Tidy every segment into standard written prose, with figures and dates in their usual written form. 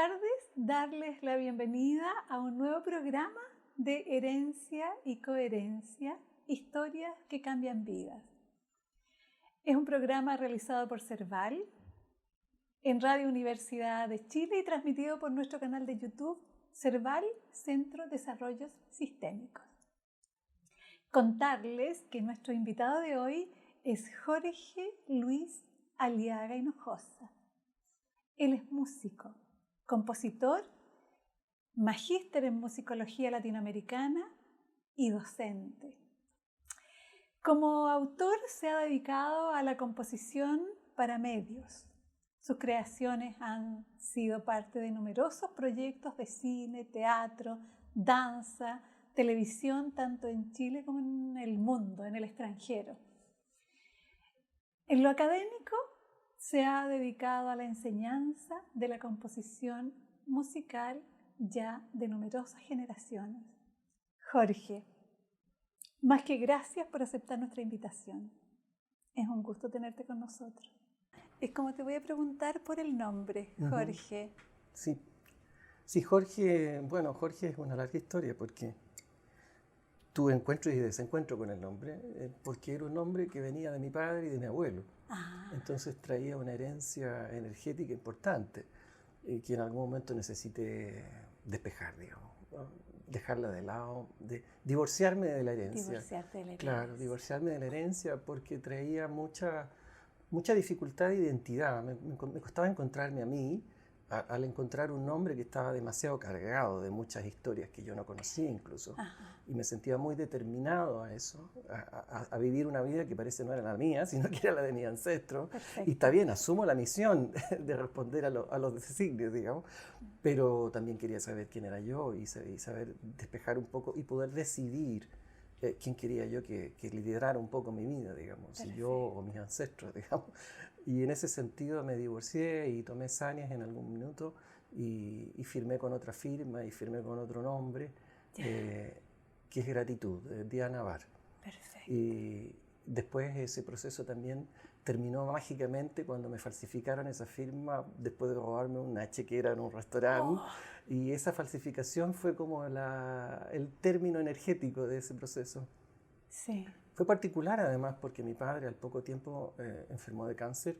tardes, darles la bienvenida a un nuevo programa de Herencia y Coherencia, historias que cambian vidas. Es un programa realizado por Cerval, en Radio Universidad de Chile y transmitido por nuestro canal de YouTube, Cerval Centro de Desarrollos Sistémicos. Contarles que nuestro invitado de hoy es Jorge Luis Aliaga Hinojosa. Él es músico, compositor, magíster en musicología latinoamericana y docente. Como autor se ha dedicado a la composición para medios. Sus creaciones han sido parte de numerosos proyectos de cine, teatro, danza, televisión, tanto en Chile como en el mundo, en el extranjero. En lo académico se ha dedicado a la enseñanza de la composición musical ya de numerosas generaciones. Jorge, más que gracias por aceptar nuestra invitación. Es un gusto tenerte con nosotros. Es como te voy a preguntar por el nombre, Jorge. Sí, Jorge, bueno, Jorge es una larga historia porque tuve encuentros y desencuentros con el nombre, porque era un nombre que venía de mi padre y de mi abuelo. Entonces traía una herencia energética importante que en algún momento necesité despejar, digamos, ¿no? Dejarla de lado, divorciarme de la herencia. Divorciarte de la herencia. Claro, divorciarme de la herencia porque traía mucha dificultad de identidad. Me costaba encontrarme a mí al encontrar un nombre que estaba demasiado cargado de muchas historias que yo no conocía incluso. Y me sentía muy determinado a eso, a vivir una vida que parece no era la mía, sino que era la de mi ancestro. Perfecto. Y está bien, asumo la misión de responder a los designios, digamos, pero también quería saber quién era yo y saber despejar un poco y poder decidir quién quería yo que liderara un poco mi vida, digamos, si yo o mis ancestros, digamos. Y en ese sentido me divorcié y tomé Sanias en algún minuto y firmé con otra firma y firmé con otro nombre, que es Gratitud, Diana Bar. Perfecto. Y después ese proceso también terminó mágicamente cuando me falsificaron esa firma después de robarme una chequera en un restaurante. Y esa falsificación fue como el término energético de ese proceso. Sí. Fue particular además porque mi padre al poco tiempo enfermó de cáncer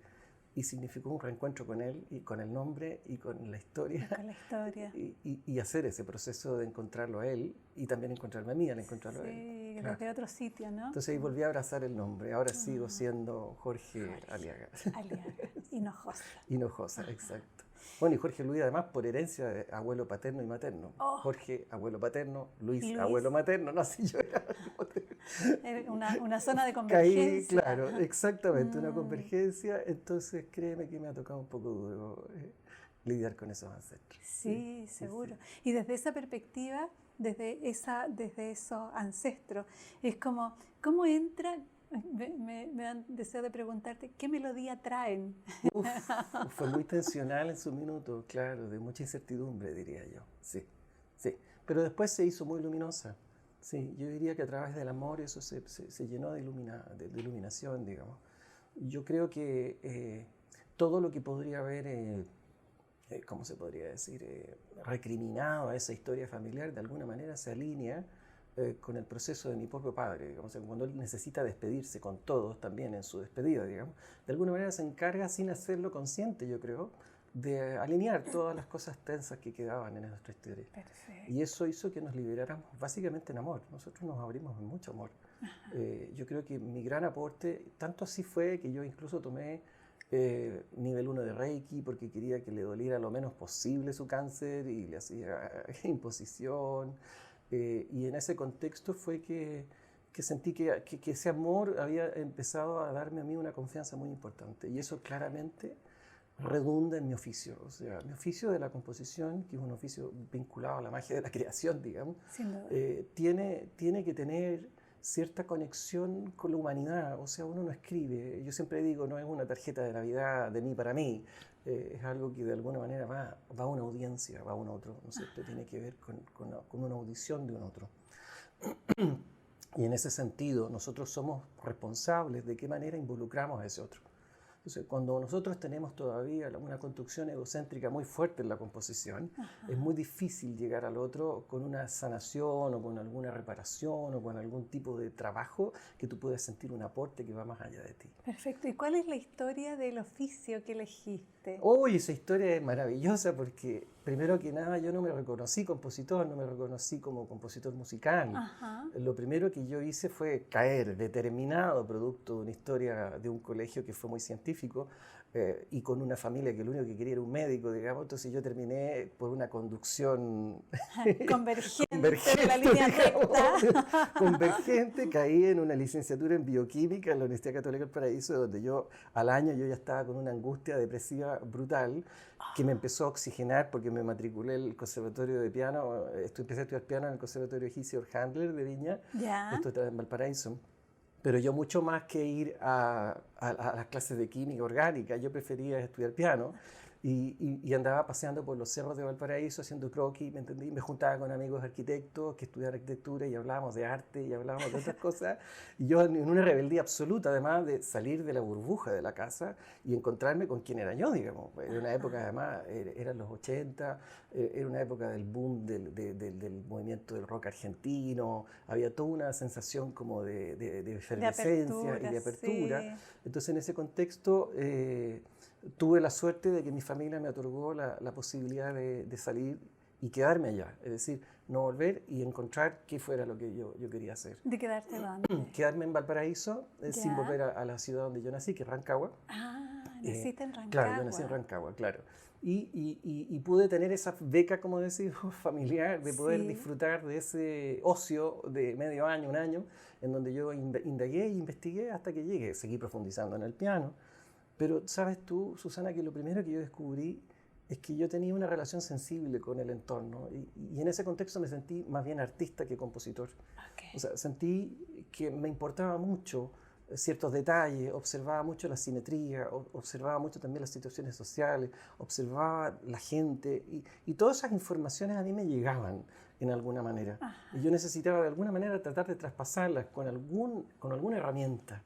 y significó un reencuentro con él y con el nombre y con la historia. Y con la historia. Y hacer ese proceso de encontrarlo a él y también encontrarme a mí al encontrarlo a él. Sí, Claro. desde otro sitio, ¿no? Entonces ahí volví a abrazar el nombre. Ahora sigo siendo Jorge Aliaga. Aliaga, Hinojosa. Hinojosa, exacto. Bueno, y Jorge Luis además por herencia de abuelo paterno y materno. Jorge, abuelo paterno, Luis, abuelo materno. No, si yo era una zona de convergencia. Caí, claro, exactamente, una convergencia. Entonces créeme que me ha tocado un poco duro lidiar con esos ancestros. Sí, seguro. Sí. Y desde esa perspectiva, desde esos ancestros, es como, ¿cómo entra? Me dan deseo de preguntarte, ¿qué melodía traen? Fue muy tensional en su minuto, claro, de mucha incertidumbre, diría yo. Sí. Pero después se hizo muy luminosa. Sí, yo diría que a través del amor eso se llenó de iluminación, digamos. Yo creo que todo lo que podría haber, ¿cómo se podría decir?, recriminado a esa historia familiar, de alguna manera se alinea con el proceso de mi propio padre, digamos, cuando él necesita despedirse con todos también en su despedida, digamos, de alguna manera se encarga sin hacerlo consciente, yo creo, de alinear todas las cosas tensas que quedaban en nuestra historia. Perfecto. Y eso hizo que nos liberáramos básicamente en amor. Nosotros nos abrimos en mucho amor. Yo creo que mi gran aporte, tanto así fue que yo incluso tomé nivel 1 de Reiki porque quería que le doliera lo menos posible su cáncer y le hacía imposición. Y en ese contexto fue que sentí que ese amor había empezado a darme a mí una confianza muy importante. Y eso claramente redunda en mi oficio. O sea, mi oficio de la composición, que es un oficio vinculado a la magia de la creación, digamos, tiene que tener cierta conexión con la humanidad. O sea, uno no escribe, yo siempre digo, no es una tarjeta de Navidad de mí para mí, es algo que de alguna manera va a una audiencia, va a un otro, ¿no es cierto? Tiene que ver con una audición de un otro. Y en ese sentido, nosotros somos responsables de qué manera involucramos a ese otro. Entonces, cuando nosotros tenemos todavía una construcción egocéntrica muy fuerte en la composición, es muy difícil llegar al otro con una sanación o con alguna reparación o con algún tipo de trabajo que tú puedas sentir un aporte que va más allá de ti. Perfecto. ¿Y cuál es la historia del oficio que elegiste? Hoy esa historia es maravillosa porque, primero que nada, yo no me reconocí compositor, no me reconocí como compositor musical. Lo primero que yo hice fue caer determinado producto de una historia de un colegio que fue muy científico y con una familia que lo único que quería era un médico, digamos. Entonces yo terminé por una conducción convergente de la línea recta. Convergente, caí en una licenciatura en bioquímica en la Universidad Católica del Paraíso, donde yo al año yo ya estaba con una angustia depresiva brutal que me empezó a oxigenar porque me matriculé en el conservatorio de piano, empecé a estudiar piano en el conservatorio Giesior Handler de Viña, esto estaba en Valparaíso. Pero yo mucho más que ir a las clases de química orgánica, yo prefería estudiar piano y andaba paseando por los cerros de Valparaíso haciendo croquis, ¿me entendí? Me juntaba con amigos arquitectos que estudiaban arquitectura y hablábamos de arte y hablábamos de otras cosas. Y yo en una rebeldía absoluta, además de salir de la burbuja de la casa y encontrarme con quién era yo, digamos. Era una época, además, eran los 80, era una época del boom del movimiento del rock argentino, había toda una sensación como de efervescencia y de apertura. Sí. Entonces, en ese contexto, tuve la suerte de que mi familia me otorgó la posibilidad de salir y quedarme allá. Es decir, no volver y encontrar qué fuera lo que yo quería hacer. ¿De quedarte dónde? Quedarme en Valparaíso, sin volver a la ciudad donde yo nací, que es Rancagua. Ah, naciste en Rancagua. Claro, yo nací en Rancagua, claro. Y pude tener esa beca, como decir, familiar, de poder disfrutar de ese ocio de medio año, un año, en donde yo indagué e investigué hasta que llegué. Seguí profundizando en el piano. Pero sabes tú, Susana, que lo primero que yo descubrí es que yo tenía una relación sensible con el entorno y en ese contexto me sentí más bien artista que compositor. O sea, sentí que me importaba mucho ciertos detalles, observaba mucho la simetría, observaba mucho también las situaciones sociales, observaba la gente y todas esas informaciones a mí me llegaban en alguna manera. Y yo necesitaba de alguna manera tratar de traspasarlas con alguna herramienta.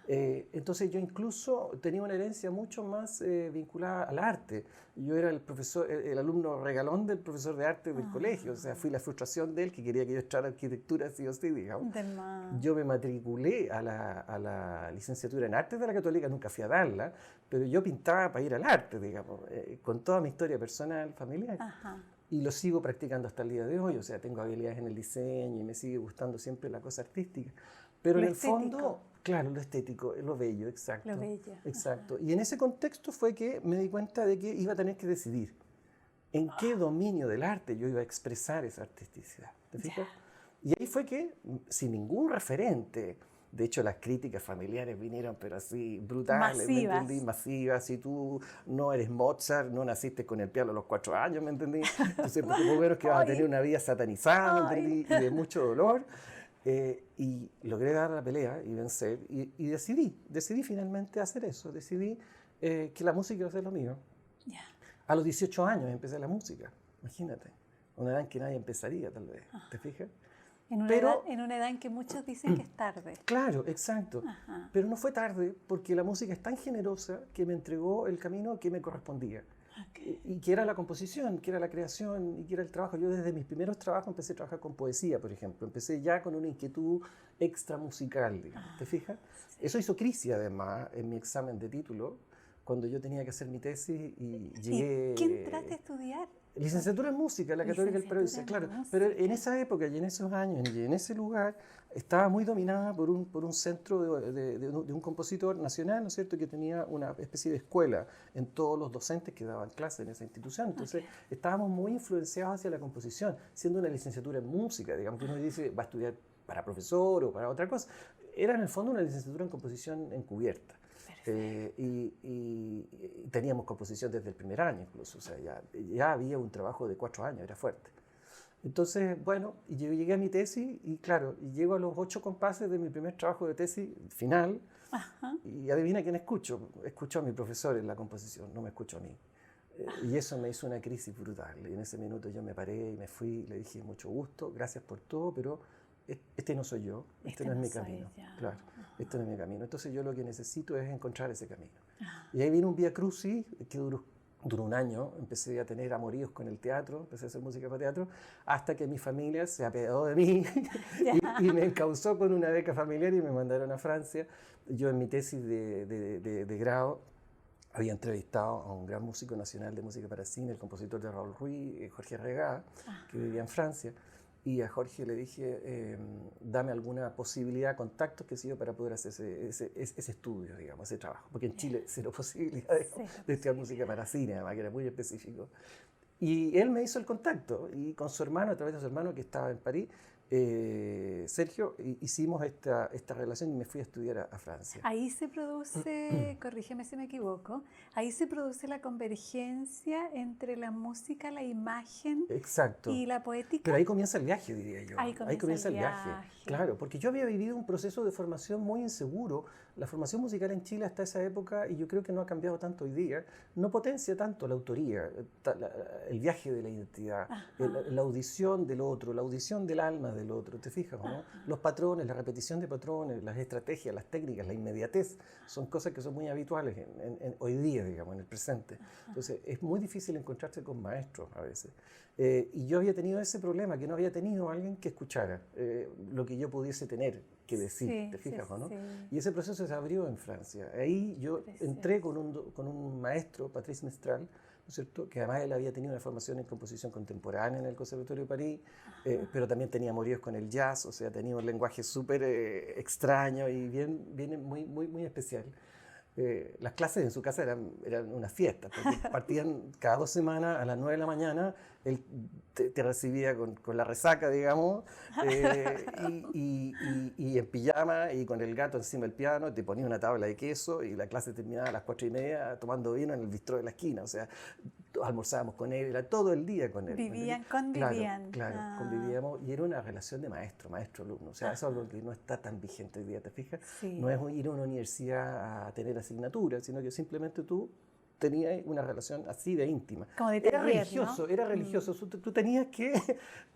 Entonces yo incluso tenía una herencia mucho más vinculada al arte. Yo era el alumno regalón del profesor de arte del colegio, o sea, fui la frustración de él que quería que yo estudiara arquitectura sí o sí, digamos. Yo me matriculé a la licenciatura en artes de la Católica, nunca fui a darla, pero yo pintaba para ir al arte, digamos, con toda mi historia personal, familiar. Y lo sigo practicando hasta el día de hoy, o sea, tengo habilidades en el diseño y me sigue gustando siempre la cosa artística. Pero en el fondo, claro, lo estético, lo bello, exacto. Lo bello. Exacto. Y en ese contexto fue que me di cuenta de que iba a tener que decidir en qué dominio del arte yo iba a expresar esa artisticidad. ¿Te fijas? Y ahí fue que, sin ningún referente, de hecho las críticas familiares vinieron, pero así brutales, masivas. ¿me entendí? Masivas. Si tú no eres Mozart, no naciste con el piano a los 4 años, ¿me entendí? Entonces, por lo menos que vas a tener una vida satanizada, ¿me entendí? Y de mucho dolor. Y logré dar la pelea y vencer y decidí finalmente hacer eso, decidí que la música iba a ser lo mío. A los 18 años empecé la música, imagínate, una edad en que nadie empezaría tal vez, ¿te fijas? En una edad en que muchos dicen que es tarde. Claro, exacto, pero no fue tarde porque la música es tan generosa que me entregó el camino que me correspondía. Y que era la composición, que era la creación y que era el trabajo. Yo desde mis primeros trabajos empecé a trabajar con poesía, por ejemplo. Empecé ya con una inquietud extra musical, digamos. ¿Te fijas? Eso hizo crisis, además, en mi examen de título, cuando yo tenía que hacer mi tesis y llegué... ¿Y qué entraste a estudiar? Licenciatura en música, la Católica del Paraíso, claro. Pero en esa época y en esos años y en ese lugar estaba muy dominada por un centro de un compositor nacional, ¿no es cierto?, que tenía una especie de escuela en todos los docentes que daban clases en esa institución. Entonces estábamos muy influenciados hacia la composición, siendo una licenciatura en música, digamos, que uno dice va a estudiar para profesor o para otra cosa. Era en el fondo una licenciatura en composición encubierta. Y teníamos composición desde el primer año incluso, o sea, ya había un trabajo de 4 años, era fuerte. Entonces, bueno, y yo llegué a mi tesis y claro, y llego a los 8 compases de mi primer trabajo de tesis final y adivina quién escucho. Escucho a mi profesor en la composición, no me escucho a mí. Y eso me hizo una crisis brutal. Y en ese minuto yo me paré y me fui, le dije mucho gusto, gracias por todo, pero este no soy yo, este no es mi camino. Claro, este no es mi camino. Entonces yo lo que necesito es encontrar ese camino. Y ahí vino un vía crucis que duró un año. Empecé a tener amoríos con el teatro, empecé a hacer música para teatro, hasta que mi familia se apiadó de mí y me encauzó con una beca familiar y me mandaron a Francia. Yo en mi tesis de grado había entrevistado a un gran músico nacional de música para cine, el compositor de Raúl Ruiz, Jorge Regá, que vivía en Francia. Y a Jorge le dije, dame alguna posibilidad, contactos, que sé yo, para poder hacer ese estudio, digamos, ese trabajo. Porque en Chile cero posibilidad de estudiar música para cine, además, que era muy específico. Y él me hizo el contacto, y con su hermano, a través de su hermano que estaba en París, Sergio, hicimos esta relación y me fui a estudiar a Francia. Ahí se produce, corrígeme si me equivoco, ahí se produce la convergencia entre la música, la imagen. Exacto. Y la poética. Pero ahí comienza el viaje, diría yo. Ahí comienza el viaje. Claro, porque yo había vivido un proceso de formación muy inseguro. La formación musical en Chile hasta esa época, y yo creo que no ha cambiado tanto hoy día, no potencia tanto la autoría, el viaje de la identidad, la audición del otro, la audición del alma del otro, ¿te fijas, no? Los patrones, la repetición de patrones, las estrategias, las técnicas, la inmediatez, son cosas que son muy habituales hoy día, digamos, en el presente. Entonces, es muy difícil encontrarse con maestros a veces. Y yo había tenido ese problema, que no había tenido alguien que escuchara lo que yo pudiese tener que decir, ¿te fijas, no? Sí. Y ese proceso se abrió en Francia. Ahí yo entré con un maestro, Patrice Mistral, ¿no es cierto?, que además él había tenido una formación en composición contemporánea en el Conservatorio de París, pero también tenía amoríos con el jazz, o sea, tenía un lenguaje súper extraño y bien muy especial. Las clases en su casa eran una fiesta, porque partían cada 2 semanas a las 9 de la mañana, él te recibía con la resaca, digamos, y en pijama y con el gato encima del piano, te ponía una tabla de queso y la clase terminaba a las 4:30 tomando vino en el bistró de la esquina, o sea, almorzábamos con él, era todo el día con él. Convivían. Claro, convivíamos, y era una relación de maestro-alumno, o sea, eso es algo que no está tan vigente hoy día, ¿te fijas? Sí. No es ir a una universidad a tener asignaturas, sino que simplemente tú tenías una relación así de íntima. Como de taller, ¿no? Era religioso. Tú tenías que,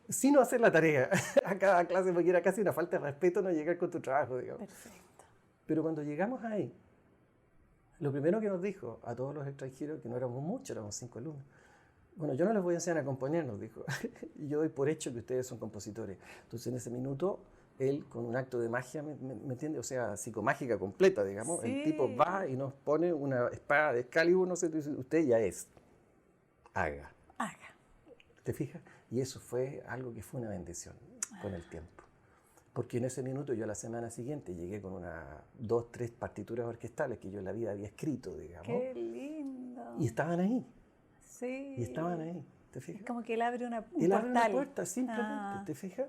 si no hacer la tarea a cada clase, porque era casi una falta de respeto no llegar con tu trabajo, digamos. Perfecto. Pero cuando llegamos ahí, lo primero que nos dijo a todos los extranjeros, que no éramos muchos, éramos 5 alumnos, bueno, yo no les voy a enseñar a componer, nos dijo. Yo doy por hecho que ustedes son compositores. Entonces, en ese minuto, él, con un acto de magia, ¿me entiende? O sea, psicomágica completa, digamos. Sí. El tipo va y nos pone una espada de Excalibur, no sé, usted ya es. Haga. ¿Te fijas? Y eso fue algo que fue una bendición con el tiempo. Porque en ese minuto, yo la semana siguiente llegué con 2, 3 partituras orquestales que yo en la vida había escrito, digamos. ¡Qué lindo! Y estaban ahí. Sí. Y estaban ahí, ¿te fijas? Es como que él abre un portal. Abre una puerta, simplemente, ¿te fijas?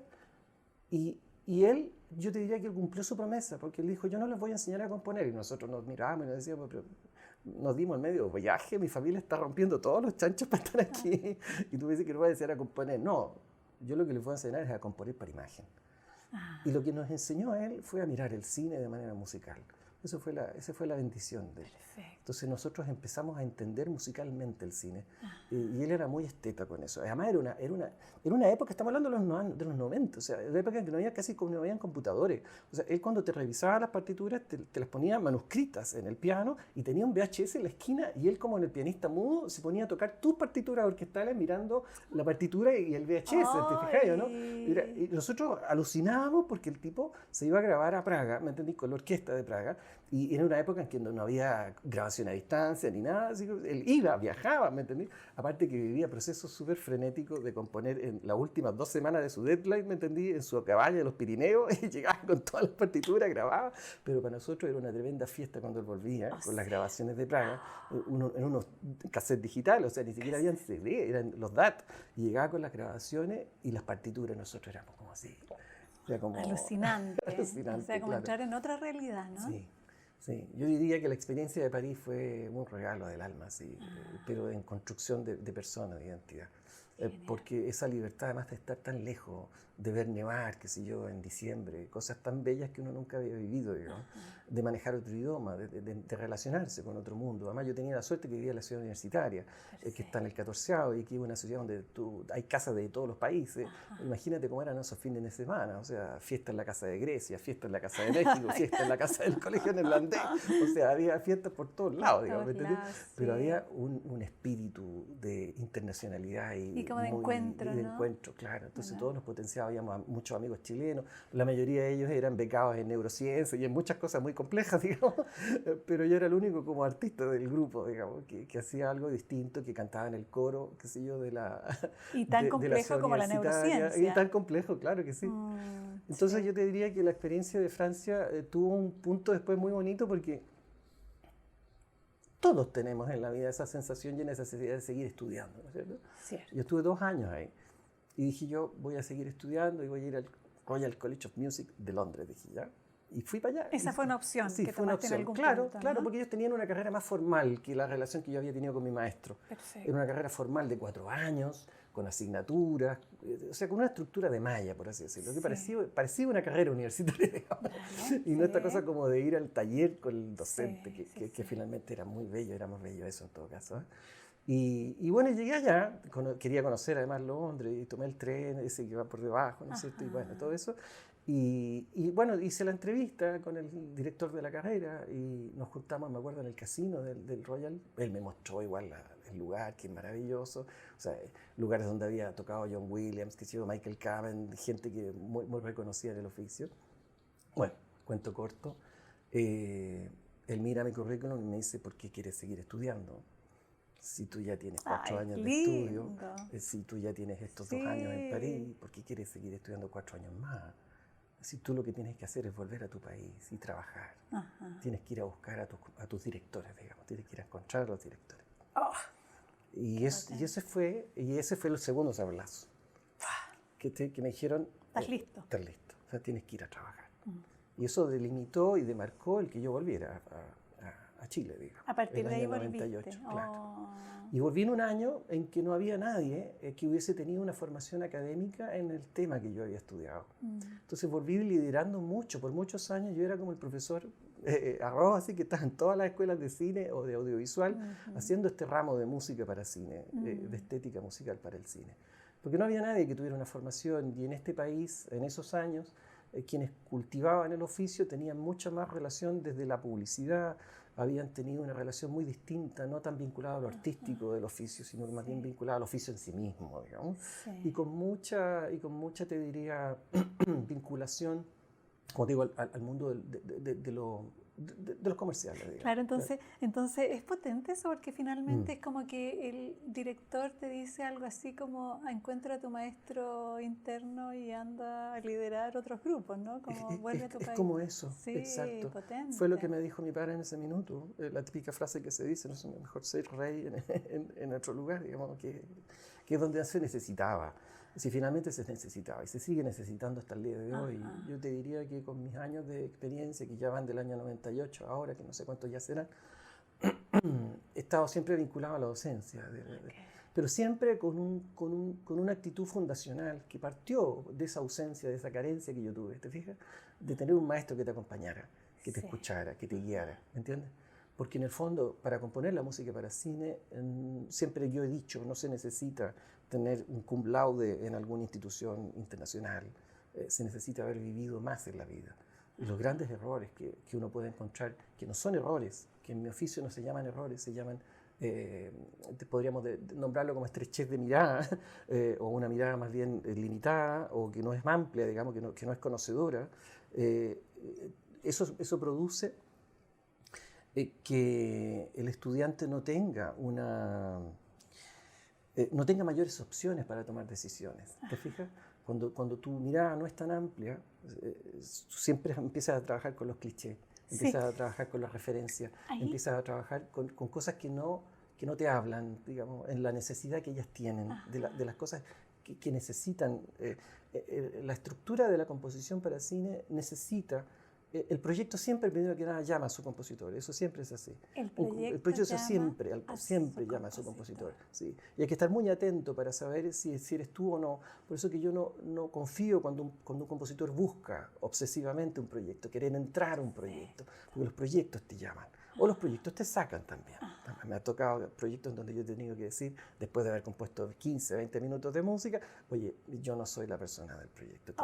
Y él, yo te diría que él cumplió su promesa, porque él dijo, yo no les voy a enseñar a componer. Y nosotros nos mirábamos y nos decíamos, pero nos dimos en medio viaje, mi familia está rompiendo todos los chanchos para estar aquí. Y tú me dices que no voy a enseñar a componer. No, yo lo que les voy a enseñar es a componer para imagen. Y lo que nos enseñó a él fue a mirar el cine de manera musical. Esa fue la bendición de él. Perfecto. Entonces nosotros empezamos a entender musicalmente el cine. Y él era muy esteta con eso. Además era una época, estamos hablando de los 90, o sea, de la época en que no habían computadores. O sea, él cuando te revisaba las partituras te las ponía manuscritas en el piano y tenía un VHS en la esquina y él, como en el pianista mudo, se ponía a tocar tus partituras orquestales mirando la partitura y el VHS, ¿te fijas, no? Y nosotros alucinábamos porque el tipo se iba a grabar a Praga, ¿me entendí? Con la orquesta de Praga. Y era una época en que no había grabación a distancia ni nada, así que él viajaba, ¿me entendí? Aparte que vivía procesos súper frenéticos de componer en las últimas 2 semanas de su deadline, ¿me entendí? En su cabaña de los Pirineos, y llegaba con todas las partituras, grababa, pero para nosotros era una tremenda fiesta cuando él volvía, con las grabaciones de Praga, en unos cassettes digitales, o sea, ni siquiera habían CD, eran los DAT, y llegaba con las grabaciones y las partituras, nosotros éramos como así. O sea, como alucinante. O sea, como claro. Entrar en otra realidad, ¿no? Sí, yo diría que la experiencia de París fue un regalo del alma, sí, pero en construcción de persona, de identidad. porque esa libertad además de estar tan lejos, de ver nevar, qué sé yo, en diciembre, cosas tan bellas que uno nunca había vivido, digamos, de manejar otro idioma, de relacionarse con otro mundo. Además yo tenía la suerte que vivía en la ciudad universitaria, que está en el 14º, y que es una ciudad donde hay casas de todos los países. Imagínate cómo eran esos fines de semana, o sea, fiesta en la casa de Grecia, fiesta en la casa de México, fiesta en la casa del colegio neerlandés, o sea, había fiestas por todos lados, digamos, pero había un espíritu de internacionalidad y como de encuentro, de ¿no? encuentro, claro. Entonces todos nos potenciábamos, habíamos muchos amigos chilenos, la mayoría de ellos eran becados en neurociencia y en muchas cosas muy complejas, digamos, pero yo era el único como artista del grupo, digamos, que hacía algo distinto, que cantaba en el coro, qué sé yo, de la y tan complejo como la neurociencia. Y tan complejo, claro que sí. Entonces yo te diría que la experiencia de Francia tuvo un punto después muy bonito porque todos tenemos en la vida esa sensación y necesidad de seguir estudiando, ¿no es cierto? Cierto. Yo estuve 2 años ahí y dije yo voy a seguir estudiando y voy a ir al Royal College of Music de Londres, dije ya. Y fui para allá. Esa fue una opción que fue una tomaste opción. en algún Claro, punto, claro, ¿no? porque ellos tenían una carrera más formal que la relación que yo había tenido con mi maestro. Perfecto. Era una carrera formal de 4 años, con asignaturas, o sea, con una estructura de malla, por así decirlo, que parecía una carrera universitaria, digamos. Y no esta cosa como de ir al taller con el docente, que finalmente era muy bello, era más bello eso en todo caso, ¿eh? Y bueno, llegué allá, quería conocer además Londres, y tomé el tren, ese que va por debajo, ¿no es cierto? Y bueno, todo eso. Y bueno, hice la entrevista con el director de la carrera y nos juntamos, me acuerdo, en el casino del Royal. Él me mostró igual el lugar, que es maravilloso. O sea, lugares donde había tocado John Williams, que yo, Michael Cavan, gente que muy, muy reconocida en el oficio. Bueno, cuento corto. Él mira mi currículum y me dice, ¿por qué quieres seguir estudiando? Si tú ya tienes 4 años de estudio, si tú ya tienes estos 2 años en París, ¿por qué quieres seguir estudiando 4 años más? Si tú lo que tienes que hacer es volver a tu país y trabajar, tienes que ir a buscar a tus directores, digamos, tienes que ir a encontrar a los directores. Y ese fue el segundo sablazo, que me dijeron, ¿estás listo? Estás listo, o sea, tienes que ir a trabajar. Y eso delimitó y demarcó el que yo volviera a Chile, digamos. A partir de ahí volviste. 98, claro. Y volví en un año en que no había nadie que hubiese tenido una formación académica en el tema que yo había estudiado. Entonces volví liderando mucho, por muchos años yo era como el profesor Arroz, así que estaba en todas las escuelas de cine o de audiovisual haciendo este ramo de música para cine, de estética musical para el cine. Porque no había nadie que tuviera una formación y en este país, en esos años, quienes cultivaban el oficio tenían mucha más relación desde la publicidad, habían tenido una relación muy distinta, no tan vinculada a lo artístico del oficio, sino más bien vinculada al oficio en sí mismo, digamos. Y con mucha, te diría, vinculación, como digo, al mundo de los comerciales, digamos. Claro, entonces es potente eso porque finalmente es como que el director te dice algo así como encuentra a tu maestro interno y anda a liderar otros grupos, ¿no? Como vuelve a tu país. Es como eso, sí, exacto. Potente. Fue lo que me dijo mi padre en ese minuto, la típica frase que se dice, no es mejor ser rey en otro lugar, digamos, que es donde se necesitaba. Si finalmente se necesitaba y se sigue necesitando hasta el día de hoy. Yo te diría que con mis años de experiencia, que ya van del año 98 ahora, que no sé cuántos ya serán, he estado siempre vinculado a la docencia, pero siempre con una actitud fundacional que partió de esa ausencia, de esa carencia que yo tuve, ¿te fijas? De tener un maestro que te acompañara, que te escuchara, que te guiara, ¿me entiendes? Porque en el fondo, para componer la música para cine, siempre yo he dicho, no se necesita tener un cum laude en alguna institución internacional, se necesita haber vivido más en la vida. Y los grandes errores que uno puede encontrar, que no son errores, que en mi oficio no se llaman errores, se llaman, podríamos nombrarlo como estrechez de mirada, o una mirada más bien limitada, o que no es amplia, digamos, que no es conocedora. Eso produce que el estudiante no tenga mayores opciones para tomar decisiones. ¿Te fijas? Cuando tu mirada no es tan amplia, siempre empiezas a trabajar con los clichés, empiezas a trabajar con las referencias, empiezas a trabajar con cosas que no te hablan, digamos, en la necesidad que ellas tienen, de las cosas que necesitan. La estructura de la composición para cine necesita el proyecto siempre, primero que nada, llama a su compositor. Eso siempre es así. El proyecto siempre llama a su compositor. Sí. Y hay que estar muy atento para saber si eres tú o no. Por eso que yo no confío cuando un compositor busca obsesivamente un proyecto, quieren entrar a un proyecto, porque los proyectos te llaman. O los proyectos te sacan también. Me ha tocado proyectos en donde yo he tenido que decir, después de haber compuesto 15, 20 minutos de música, oye, yo no soy la persona del proyecto,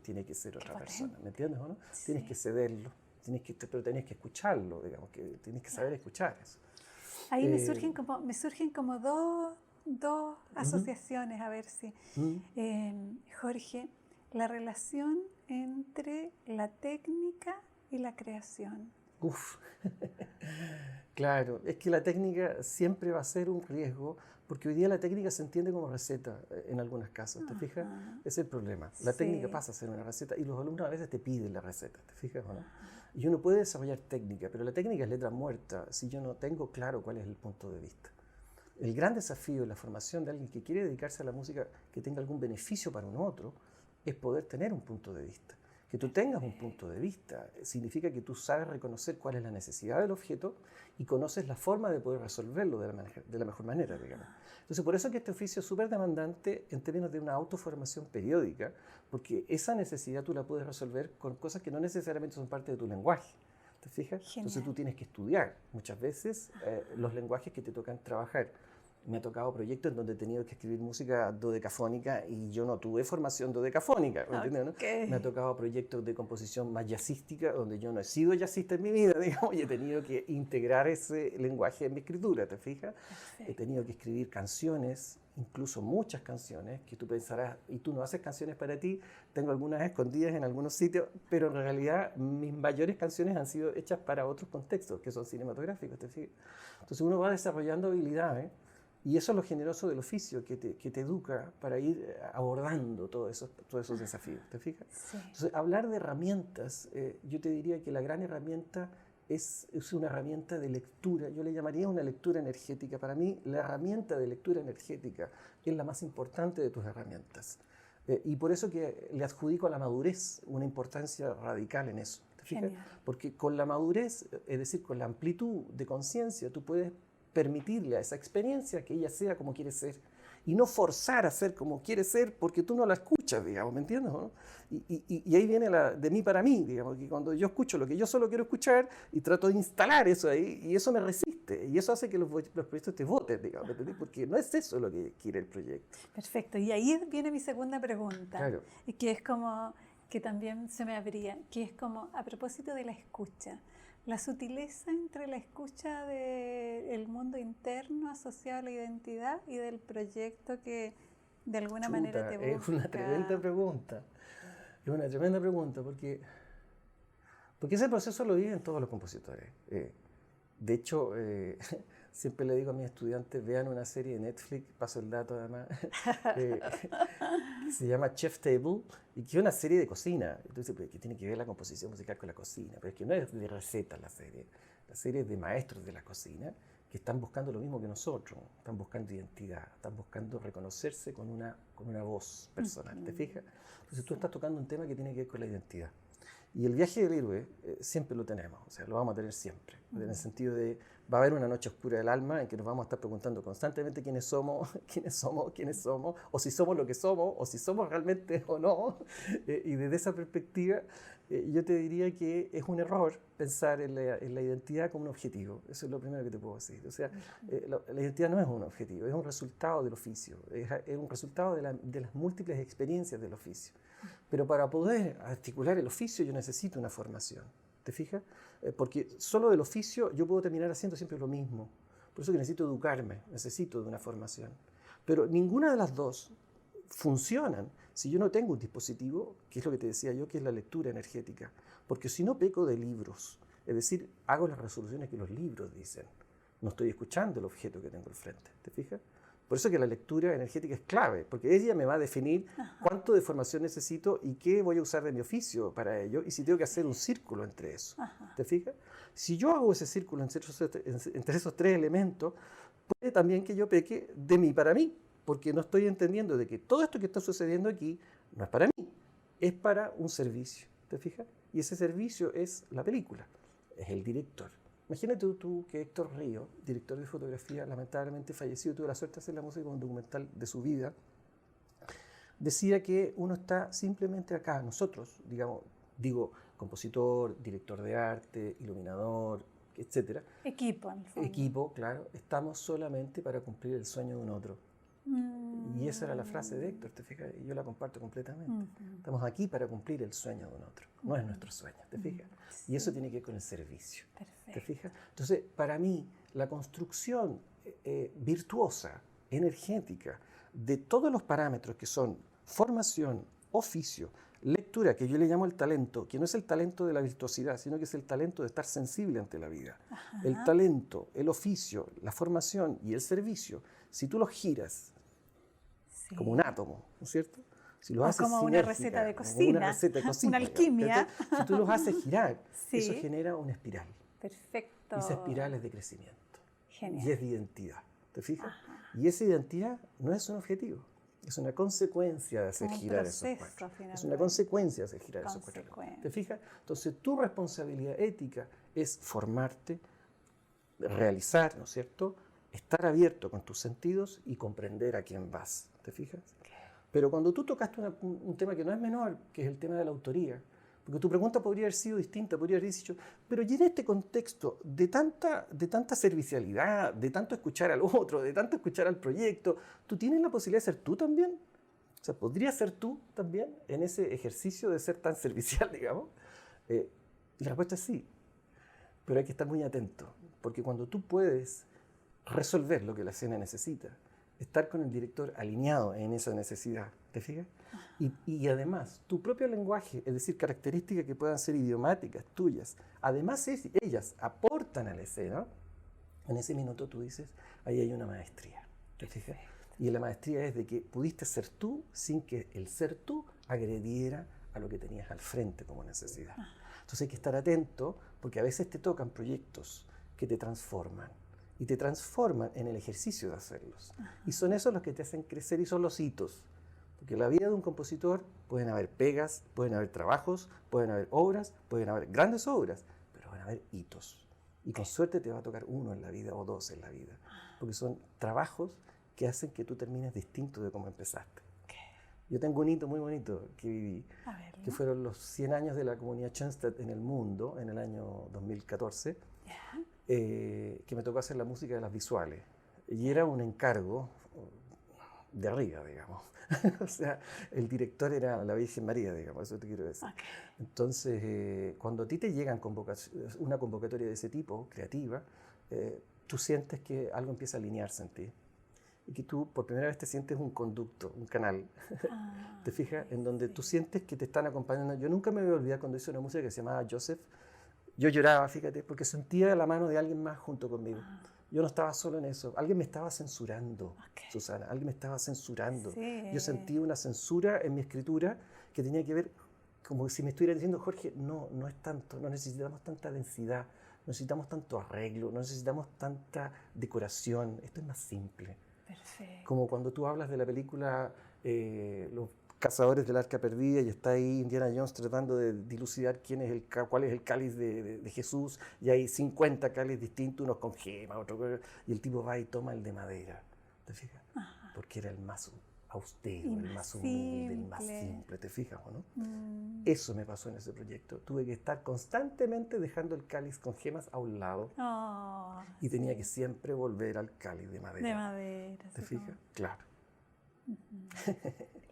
tiene que ser otra persona, ¿me entiendes o no? Sí. Tienes que cederlo, pero tienes que escucharlo, digamos, que tienes que saber escuchar eso. Ahí me surgen como dos asociaciones, a ver si. Jorge, la relación entre la técnica y la creación. Uf, claro, es que la técnica siempre va a ser un riesgo, porque hoy día la técnica se entiende como receta en algunos casos, ¿te fijas? Es el problema. La técnica pasa a ser una receta y los alumnos a veces te piden la receta, ¿te fijas o no? Y uno puede desarrollar técnica, pero la técnica es letra muerta si yo no tengo claro cuál es el punto de vista. El gran desafío de la formación de alguien que quiere dedicarse a la música que tenga algún beneficio para un otro es poder tener un punto de vista. Que tú tengas un punto de vista significa que tú sabes reconocer cuál es la necesidad del objeto y conoces la forma de poder resolverlo de la mejor manera, digamos. Entonces, por eso es que este oficio es súper demandante en términos de una autoformación periódica, porque esa necesidad tú la puedes resolver con cosas que no necesariamente son parte de tu lenguaje. ¿Te fijas? Genial. Entonces tú tienes que estudiar muchas veces los lenguajes que te tocan trabajar. Me ha tocado proyectos en donde he tenido que escribir música dodecafónica y yo no tuve formación dodecafónica, ¿me entiendes? ¿No? Me ha tocado proyectos de composición más jazzística donde yo no he sido jazzista en mi vida, digamos, y he tenido que integrar ese lenguaje en mi escritura, ¿te fijas? Perfecto. He tenido que escribir canciones, incluso muchas canciones, que tú pensarás, y tú no haces canciones para ti, tengo algunas escondidas en algunos sitios, pero en realidad mis mayores canciones han sido hechas para otros contextos, que son cinematográficos, ¿te fijas? Entonces uno va desarrollando habilidades. Y eso es lo generoso del oficio, que te educa para ir abordando todos esos desafíos, ¿te fijas? Sí. Entonces, hablar de herramientas, yo te diría que la gran herramienta es una herramienta de lectura, yo le llamaría una lectura energética. Para mí, la herramienta de lectura energética es la más importante de tus herramientas. Y por eso que le adjudico a la madurez una importancia radical en eso, ¿te fijas? Genial. Porque con la madurez, es decir, con la amplitud de conciencia, tú puedes permitirle a esa experiencia que ella sea como quiere ser y no forzar a ser como quiere ser porque tú no la escuchas, digamos, ¿me entiendes? ¿No? Y ahí viene de mí para mí, digamos, que cuando yo escucho lo que yo solo quiero escuchar y trato de instalar eso ahí, y eso me resiste, y eso hace que los proyectos te voten, digamos, ¿me entiendes? Porque no es eso lo que quiere el proyecto. Perfecto, y ahí viene mi segunda pregunta, claro. Que es como, que también se me abría, que es como, a propósito de la escucha, la sutileza entre la escucha del mundo interno asociado a la identidad y del proyecto que de alguna manera te busca. Es una tremenda pregunta. Es una tremenda pregunta porque ese proceso lo viven todos los compositores. De hecho, siempre le digo a mis estudiantes, vean una serie de Netflix, paso el dato además, que se llama Chef Table, y que es una serie de cocina. Entonces, ¿qué tiene que ver la composición musical con la cocina? Pero es que no es de recetas la serie es de maestros de la cocina que están buscando lo mismo que nosotros, están buscando identidad, están buscando reconocerse con una voz personal, ¿te fijas? Entonces tú estás tocando un tema que tiene que ver con la identidad. Y el viaje del héroe siempre lo tenemos, o sea, lo vamos a tener siempre, en el sentido de va a haber una noche oscura del alma en que nos vamos a estar preguntando constantemente quiénes somos, o si somos lo que somos, o si somos realmente o no. Y desde esa perspectiva, yo te diría que es un error pensar en la identidad como un objetivo. Eso es lo primero que te puedo decir. O sea, la identidad no es un objetivo, es un resultado del oficio, es un resultado de las múltiples experiencias del oficio. Pero para poder articular el oficio yo necesito una formación, ¿te fijas? Porque solo del oficio yo puedo terminar haciendo siempre lo mismo. Por eso que necesito educarme, necesito de una formación. Pero ninguna de las dos funcionan si yo no tengo un dispositivo, que es lo que te decía yo, que es la lectura energética. Porque si no peco de libros, es decir, hago las resoluciones que los libros dicen, no estoy escuchando el objeto que tengo al frente, ¿te fijas? Por eso que la lectura energética es clave, porque ella me va a definir cuánto de formación necesito y qué voy a usar de mi oficio para ello, y si tengo que hacer un círculo entre eso. ¿Te fijas? Si yo hago ese círculo entre esos tres elementos, puede también que yo peque de mí para mí, porque no estoy entendiendo de que todo esto que está sucediendo aquí no es para mí, es para un servicio. ¿Te fijas? Y ese servicio es la película, es el director. Imagínate tú que Héctor Río, director de fotografía, lamentablemente fallecido, tuvo la suerte de hacer la música con un documental de su vida, decía que uno está simplemente acá, nosotros, digamos, digo, compositor, director de arte, iluminador, etcétera. Equipo, en el fondo. Equipo, claro, estamos solamente para cumplir el sueño de un otro. Y esa era la frase de Héctor, ¿te fijas? Y yo la comparto completamente. Estamos aquí para cumplir el sueño de un otro, no es nuestro sueño, ¿te fijas? Sí. Y eso tiene que ver con el servicio, Perfecto. ¿te fijas? Entonces, para mí, la construcción virtuosa, energética, de todos los parámetros que son formación, oficio, lectura, que yo le llamo el talento, que no es el talento de la virtuosidad, sino que es el talento de estar sensible ante la vida. Ajá. El talento, el oficio, la formación y el servicio, si tú los giras Sí. como un átomo, ¿no es cierto? Si los O haces como una sinérgica, receta de como cocina, una receta de cocina, una alquimia. ¿cachai? Si tú los haces girar, Sí. eso genera una espiral. Perfecto. Y esa espiral es de crecimiento. Genial. Y es de identidad, ¿te fijas? Ajá. Y esa identidad no es un objetivo, es una consecuencia de hacer Un girar esos proceso, cuatro. Es finalmente. una consecuencia de hacer girar esos cuatro. Consecuencia. ¿Te fijas? Entonces, tu responsabilidad ética es formarte, realizar, ¿no es cierto? Estar abierto con tus sentidos y comprender a quién vas. ¿Te fijas? Pero cuando tú tocaste un tema que no es menor, que es el tema de la autoría, porque tu pregunta podría haber sido distinta, podría haber dicho, pero y en este contexto de tanta servicialidad, de tanto escuchar al otro, de tanto escuchar al proyecto, ¿tú tienes la posibilidad de ser tú también? O sea, ¿podrías ser tú también en ese ejercicio de ser tan servicial, digamos? Y la respuesta es sí, pero hay que estar muy atento, porque cuando tú puedes resolver lo que la escena necesita, estar con el director alineado en esa necesidad, ¿te fijas? Y además, tu propio lenguaje, es decir, características que puedan ser idiomáticas, tuyas, además ellas aportan a la escena, en ese minuto tú dices, ahí hay una maestría, ¿te fijas? Y la maestría es de que pudiste ser tú sin que el ser tú agrediera a lo que tenías al frente como necesidad. Entonces hay que estar atento, porque a veces te tocan proyectos que te transforman, y te transforman en el ejercicio de hacerlos. Y son esos los que te hacen crecer y son los hitos. Porque en la vida de un compositor pueden haber pegas, pueden haber trabajos, pueden haber obras, pueden haber grandes obras, pero van a haber hitos. Y con suerte te va a tocar uno en la vida o dos en la vida. Porque son trabajos que hacen que tú termines distinto de cómo empezaste. Yo tengo un hito muy bonito que viví, que fueron los 100 años de la comunidad Schoenstatt en el mundo, en el año 2014. Que me tocó hacer la música de las visuales. Y era un encargo de arriba, digamos. O sea, el director era la Virgen María, digamos, eso te quiero decir. Entonces, cuando a ti te llegan una convocatoria de ese tipo, creativa, tú sientes que algo empieza a alinearse en ti. Y que tú por primera vez te sientes un conducto, un canal. ¿Te fijas? En donde tú sientes que te están acompañando. Yo nunca me voy a olvidar cuando hice una música que se llamaba Joseph. Yo lloraba, fíjate, porque sentía la mano de alguien más junto conmigo. Yo no estaba solo en eso. Alguien me estaba censurando, Susana. Alguien me estaba censurando. Sí. Yo sentí una censura en mi escritura que tenía que ver como si me estuviera diciendo, Jorge, no es tanto, no necesitamos tanta densidad, no necesitamos tanto arreglo, no necesitamos tanta decoración. Esto es más simple. Perfecto. Como cuando tú hablas de la película Los Cazadores del Arca Perdida y está ahí Indiana Jones tratando de dilucidar cuál es el cáliz de Jesús, y hay 50 cáliz distintos, unos con gema, otros, y el tipo va y toma el de madera, ¿te fijas? Porque era el más austero, el más humilde, el más simple, ¿te fijas o no? Eso me pasó en ese proyecto. Tuve que estar constantemente dejando el cáliz con gemas a un lado y tenía que siempre volver al cáliz de madera. De madera. ¿Te fijas? Claro.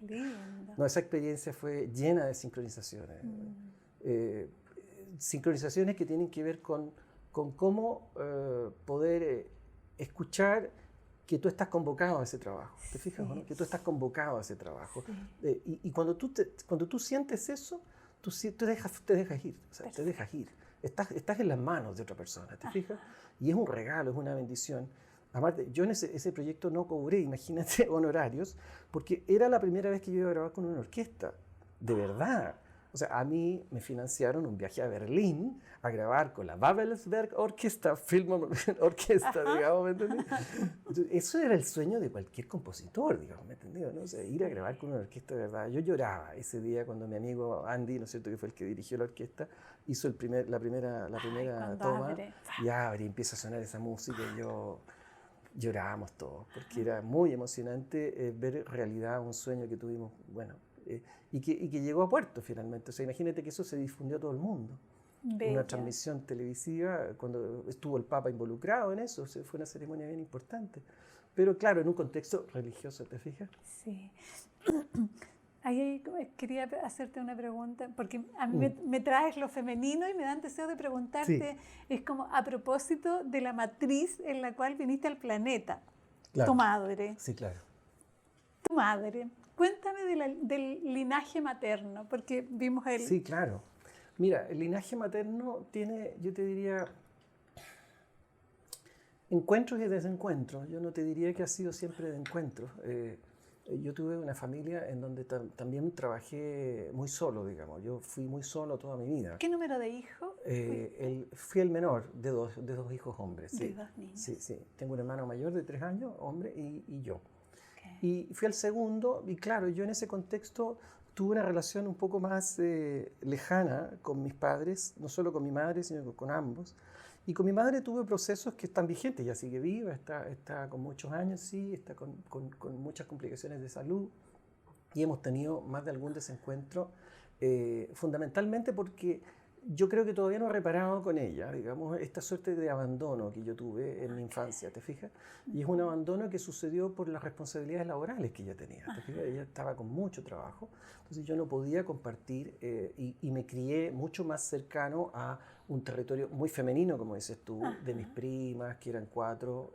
Lindo. No, esa experiencia fue llena de sincronizaciones. Sincronizaciones que tienen que ver con cómo poder escuchar que tú estás convocado a ese trabajo. ¿Te fijas? ¿No? Que tú estás convocado a ese trabajo. Y cuando tú sientes eso, tú te dejas ir. O sea, te dejas ir. Estás en las manos de otra persona. ¿Te fijas? Y es un regalo, es una bendición. Aparte, yo en ese proyecto no cobré, imagínate, honorarios, porque era la primera vez que yo iba a grabar con una orquesta, de verdad. O sea, a mí me financiaron un viaje a Berlín a grabar con la Babelsberg Orchestra, Orquesta, digamos, ¿me entendés? Entonces, eso era el sueño de cualquier compositor, digamos, ¿me entendés? ¿No? O sea, ir a grabar con una orquesta de verdad. Yo lloraba ese día cuando mi amigo Andy, ¿no es cierto?, que fue el que dirigió la orquesta, hizo la primera toma, abre. y abre y empieza a sonar esa música y yo... Llorábamos todos, porque era muy emocionante ver realidad un sueño que tuvimos, bueno, y que llegó a puerto finalmente. O sea, imagínate que eso se difundió a todo el mundo. Bello. Una transmisión televisiva, cuando estuvo el Papa involucrado en eso, fue una ceremonia bien importante. Pero claro, en un contexto religioso, ¿te fijas? Sí. Ahí quería hacerte una pregunta, porque a mí me traes lo femenino y me dan deseo de preguntarte, es como a propósito de la matriz en la cual viniste al planeta, Claro. tu madre. Sí, claro. Tu madre. Cuéntame del linaje materno, porque vimos el... Sí, claro. Mira, el linaje materno tiene, yo te diría, encuentros y desencuentros. Yo no te diría que ha sido siempre de encuentros. Yo tuve una familia en donde también trabajé muy solo, digamos. Yo fui muy solo toda mi vida. ¿Qué número de hijos? Fui el menor de dos hijos hombres. De Sí. 2 niños. Sí, sí. Tengo un hermano mayor de 3 años, hombre, y yo. Okay. Y fui el segundo, y claro, yo en ese contexto tuve una relación un poco más lejana con mis padres, no solo con mi madre, sino con ambos. Y con mi madre tuve procesos que están vigentes, ella sigue viva, está con muchos años, sí, está con muchas complicaciones de salud. Y hemos tenido más de algún desencuentro, fundamentalmente porque yo creo que todavía no he reparado con ella, digamos, esta suerte de abandono que yo tuve en mi infancia, ¿te fijas? Y es un abandono que sucedió por las responsabilidades laborales que ella tenía, ¿te fijas? Ella estaba con mucho trabajo, entonces yo no podía compartir y me crié mucho más cercano a un territorio muy femenino, como dices tú, de mis primas, que eran 4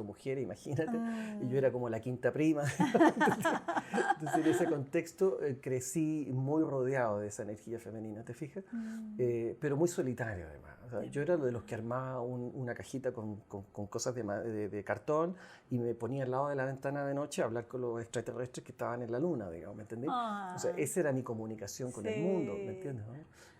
mujeres, imagínate, y yo era como la quinta prima. Entonces en ese contexto crecí muy rodeado de esa energía femenina, ¿te fijas? Pero muy solitario además. O sea, yo era de los que armaba una cajita con cosas de cartón y me ponía al lado de la ventana de noche a hablar con los extraterrestres que estaban en la luna, digamos, ¿me entendés? O sea, esa era mi comunicación con el mundo, ¿me entiendes? ¿No?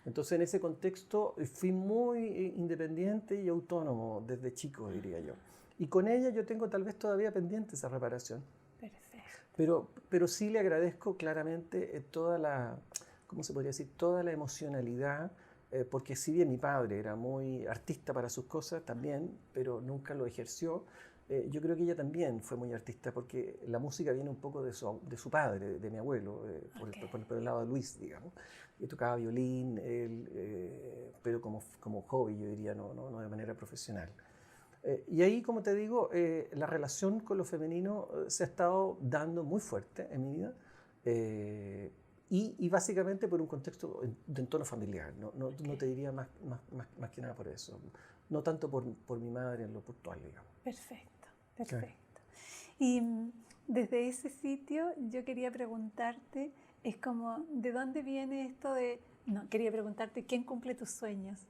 Entonces en ese contexto fui muy independiente y autónomo desde chico, diría yo. Y con ella yo tengo tal vez todavía pendiente esa reparación. Perfecto. Pero sí le agradezco claramente toda la, ¿cómo se podría decir? Toda la emocionalidad, porque si bien mi padre era muy artista para sus cosas también, pero nunca lo ejerció, yo creo que ella también fue muy artista, porque la música viene un poco de su padre, de mi abuelo, por el lado de Luis, digamos. Y tocaba violín, pero como hobby, yo diría, no de manera profesional. Y ahí, como te digo, la relación con lo femenino se ha estado dando muy fuerte en mi vida y básicamente por un contexto de entorno familiar. No te diría más que nada por eso. No tanto por mi madre en lo puntual, digamos. Perfecto. Y desde ese sitio yo quería preguntarte, es como, ¿de dónde viene esto de...? No, quería preguntarte, ¿quién cumple tus sueños?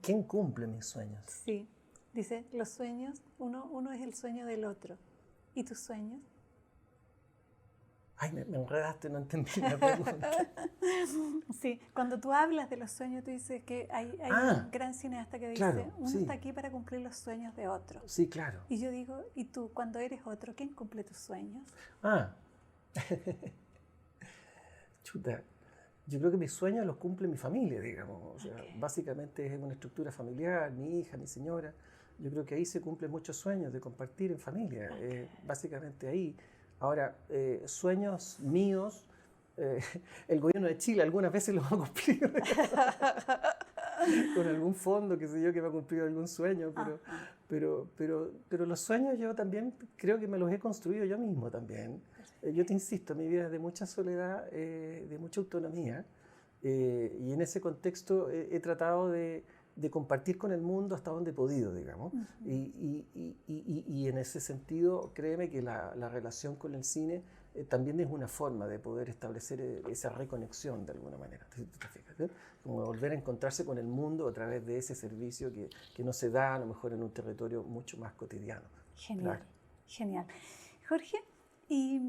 ¿Quién cumple mis sueños? Sí. Dice, los sueños, uno es el sueño del otro. ¿Y tus sueños? Ay, me enredaste, no entendí la pregunta. Sí, cuando tú hablas de los sueños, tú dices que hay un gran cineasta que dice, claro, uno está aquí para cumplir los sueños de otro. Sí, claro. Y yo digo, ¿y tú, cuando eres otro, quién cumple tus sueños? Chuta. Yo creo que mis sueños los cumple mi familia, digamos. O sea, básicamente es una estructura familiar, mi hija, mi señora. Yo creo que ahí se cumplen muchos sueños de compartir en familia, básicamente ahí. Ahora, sueños míos, el gobierno de Chile algunas veces los ha cumplido con algún fondo, qué sé yo, que me ha cumplido algún sueño, pero los sueños yo también creo que me los he construido yo mismo también. Yo te insisto, mi vida es de mucha soledad, de mucha autonomía, y en ese contexto he tratado de compartir con el mundo hasta donde he podido, digamos. Y en ese sentido, créeme que la relación con el cine también es una forma de poder establecer esa reconexión de alguna manera. ¿Te fijas, ¿eh? Como volver a encontrarse con el mundo a través de ese servicio que no se da a lo mejor en un territorio mucho más cotidiano. Genial, genial. Jorge, y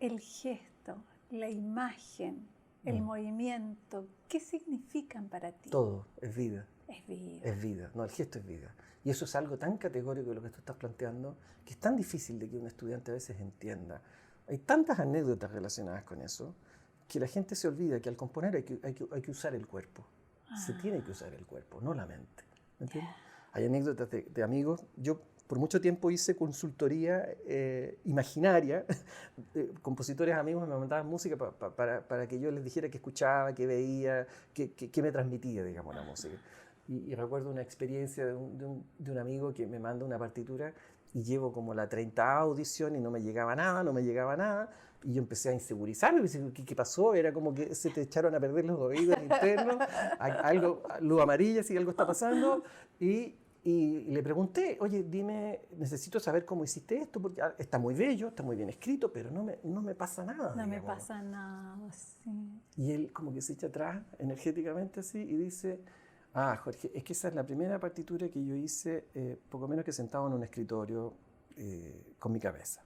el gesto, la imagen el movimiento, ¿qué significan para ti? Todo, es vida. Es vida. Es vida, no, el gesto es vida. Y eso es algo tan categórico de lo que tú estás planteando, que es tan difícil de que un estudiante a veces entienda. Hay tantas anécdotas relacionadas con eso, que la gente se olvida que al componer hay que usar el cuerpo. Se tiene que usar el cuerpo, no la mente. ¿Me entiendes? Hay anécdotas de amigos. Yo por mucho tiempo hice consultoría imaginaria. Compositores amigos me mandaban música para que yo les dijera qué escuchaba, qué veía, qué me transmitía, digamos, la música. Y recuerdo una experiencia de un amigo que me manda una partitura y llevo como la 30ª audición y no me llegaba nada. Y yo empecé a insegurizarme, ¿qué pasó? Era como que se te echaron a perder los oídos internos, luz amarilla, si algo está pasando. Y le pregunté, oye, dime, necesito saber cómo hiciste esto, porque está muy bello, está muy bien escrito, pero no me pasa nada. No me pasa nada, sí. Y él como que se echa atrás energéticamente así y dice, Jorge, es que esa es la primera partitura que yo hice poco menos que sentado en un escritorio con mi cabeza.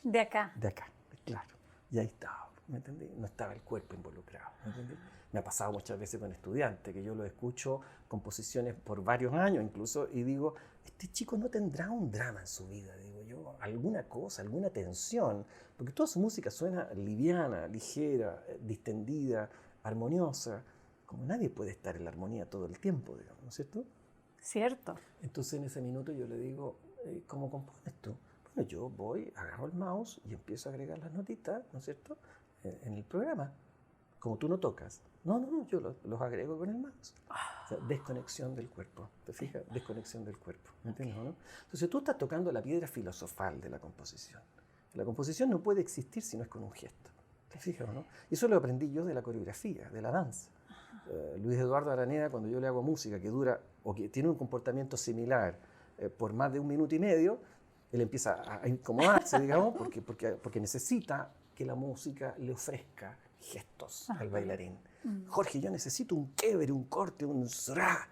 De acá. De acá, claro. Y ahí estaba, ¿me entendí? No estaba el cuerpo involucrado, ¿me entendí? Me ha pasado muchas veces con estudiantes, que yo los escucho composiciones por varios años incluso, y digo, este chico no tendrá un drama en su vida, digo yo, alguna cosa, alguna tensión, porque toda su música suena liviana, ligera, distendida, armoniosa, como nadie puede estar en la armonía todo el tiempo, digamos, ¿no es cierto? Cierto. Entonces en ese minuto yo le digo, ¿cómo compones tú? Bueno, yo voy, agarro el mouse y empiezo a agregar las notitas, ¿no es cierto?, en el programa. Como tú no tocas. No, yo los agrego con el mouse. O sea, desconexión del cuerpo. ¿Te fijas? Desconexión del cuerpo. ¿Me entiendes o no? Entonces tú estás tocando la piedra filosofal de la composición. La composición no puede existir si no es con un gesto. ¿Te fijas o no? Y eso lo aprendí yo de la coreografía, de la danza. Luis Eduardo Araneda, cuando yo le hago música que dura o que tiene un comportamiento similar por más de 1 minuto y medio, él empieza a incomodarse, digamos, porque necesita que la música le ofrezca gestos al bailarín. Jorge, yo necesito un quiebre, un corte, un zra,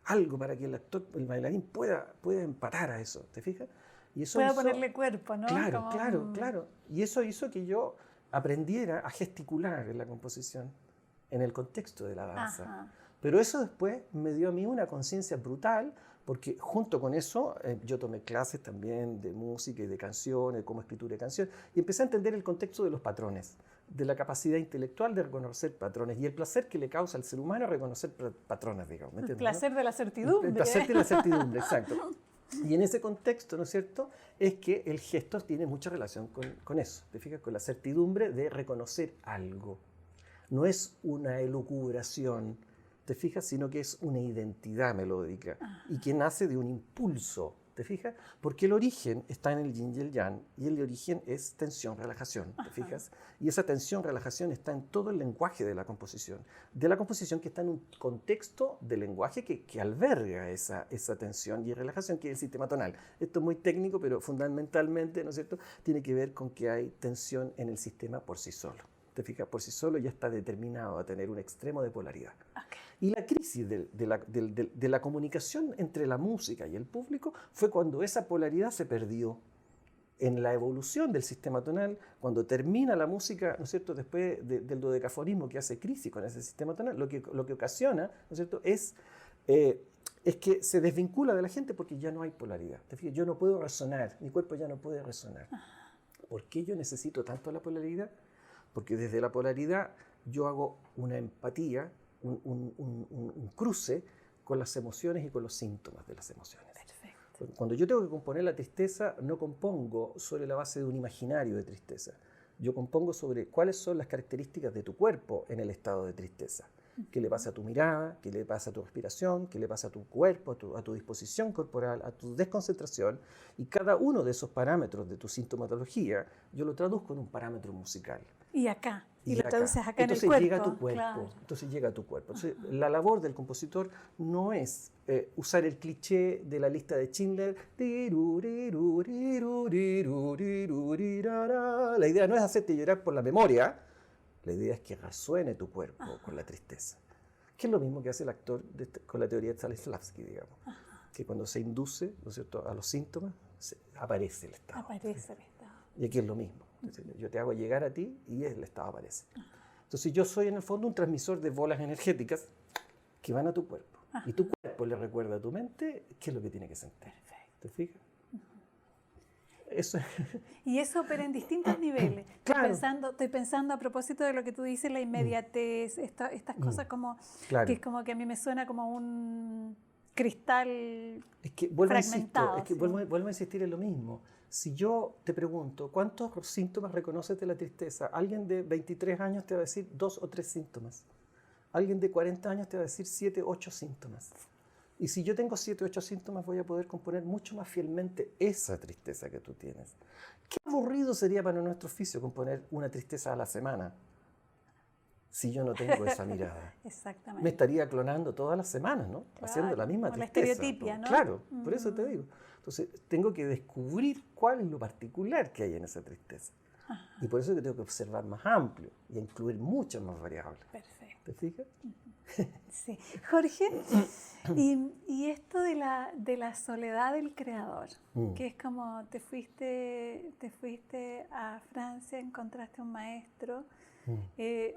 algo para que el bailarín pueda empatar a eso, ¿te fijas? Y eso pueda ponerle cuerpo, ¿no? Claro, claro. Y eso hizo que yo aprendiera a gesticular en la composición, en el contexto de la danza. Ajá. Pero eso después me dio a mí una conciencia brutal, porque junto con eso yo tomé clases también de música y de canciones, como escritura de canciones, y empecé a entender el contexto de los patrones, de la capacidad intelectual de reconocer patrones y el placer que le causa al ser humano reconocer patrones, digamos. ¿Me entiendes, el placer de la certidumbre. El placer de la certidumbre, exacto. Y en ese contexto, ¿no es cierto?, es que el gesto tiene mucha relación con eso, ¿te fijas? Con la certidumbre de reconocer algo. No es una elucubración, ¿te fijas? Sino que es una identidad melódica y que nace de un impulso, ¿te fijas? Porque el origen está en el yin y el yang, y el origen es tensión-relajación, ¿te fijas? Y esa tensión-relajación está en todo el lenguaje de la composición que está en un contexto de lenguaje que alberga esa tensión y relajación, que es el sistema tonal. Esto es muy técnico, pero fundamentalmente, ¿no es cierto?, tiene que ver con que hay tensión en el sistema por sí solo. ¿Te fijas? Por sí solo ya está determinado a tener un extremo de polaridad. Okay. Y la crisis de la comunicación entre la música y el público fue cuando esa polaridad se perdió en la evolución del sistema tonal, cuando termina la música, ¿no es cierto?, después del dodecafonismo que hace crisis con ese sistema tonal, lo que ocasiona, ¿no es cierto?, es que se desvincula de la gente porque ya no hay polaridad. ¿Te fijas? Yo no puedo resonar, mi cuerpo ya no puede resonar. ¿Por qué yo necesito tanto la polaridad? Porque desde la polaridad yo hago una empatía, un cruce con las emociones y con los síntomas de las emociones. Perfecto. Cuando yo tengo que componer la tristeza, no compongo sobre la base de un imaginario de tristeza. Yo compongo sobre cuáles son las características de tu cuerpo en el estado de tristeza. ¿Qué le pasa a tu mirada? ¿Qué le pasa a tu respiración? ¿Qué le pasa a tu cuerpo, a tu disposición corporal, a tu desconcentración? Y cada uno de esos parámetros de tu sintomatología, yo lo traduzco en un parámetro musical. Y acá. Y lo traduces acá entonces en el cuerpo. Llega a tu cuerpo. Claro. Entonces llega a tu cuerpo. Entonces, la labor del compositor no es usar el cliché de la lista de Schindler. La idea no es hacerte llorar por la memoria. La idea es que resuene tu cuerpo con la tristeza. Que es lo mismo que hace el actor con la teoría de Stanislavski, digamos. Que cuando se induce, ¿no es cierto?, a los síntomas, aparece el estado. Aparece el estado. Y aquí es lo mismo. Yo te hago llegar a ti y el estado aparece. Entonces yo soy en el fondo un transmisor de bolas energéticas que van a tu cuerpo. Ajá. Y tu cuerpo le recuerda a tu mente qué es lo que tiene que sentir. Perfecto. ¿Te fijas? Eso es. Y eso opera en distintos niveles. Claro. Estoy pensando a propósito de lo que tú dices, la inmediatez, estas cosas como Claro. que es como que a mí me suena como un cristal Es que vuelvo fragmentado. A insistir, vuelvo a insistir en lo mismo. Si yo te pregunto, ¿cuántos síntomas reconoces de la tristeza? Alguien de 23 años te va a decir 2 o 3 síntomas. Alguien de 40 años te va a decir 7 o 8 síntomas. Y si yo tengo 7 o 8 síntomas, voy a poder componer mucho más fielmente esa tristeza que tú tienes. Qué aburrido sería para nuestro oficio componer una tristeza a la semana si yo no tengo esa mirada. Exactamente. Me estaría clonando todas las semanas, ¿no? Claro, haciendo la misma como la tristeza. estereotipia, ¿no? Claro, por eso te digo. Entonces, tengo que descubrir cuál es lo particular que hay en esa tristeza. Ajá. Y por eso que tengo que observar más amplio y incluir muchas más variables. Perfecto. ¿Te fijas? Sí. Jorge, y esto de la soledad del creador, que es como te fuiste a Francia, encontraste un maestro,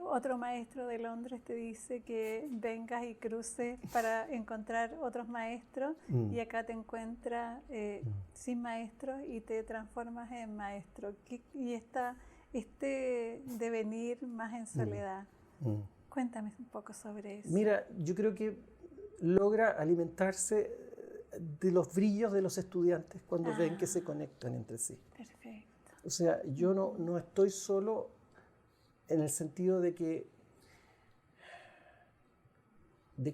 otro maestro de Londres te dice que vengas y cruces para encontrar otros maestros, y acá te encuentras sin maestros y te transformas en maestro. Y este devenir más en soledad. Cuéntame un poco sobre eso. Mira, yo creo que logra alimentarse de los brillos de los estudiantes cuando ven que se conectan entre sí. Perfecto. O sea, yo no estoy solo en el sentido de que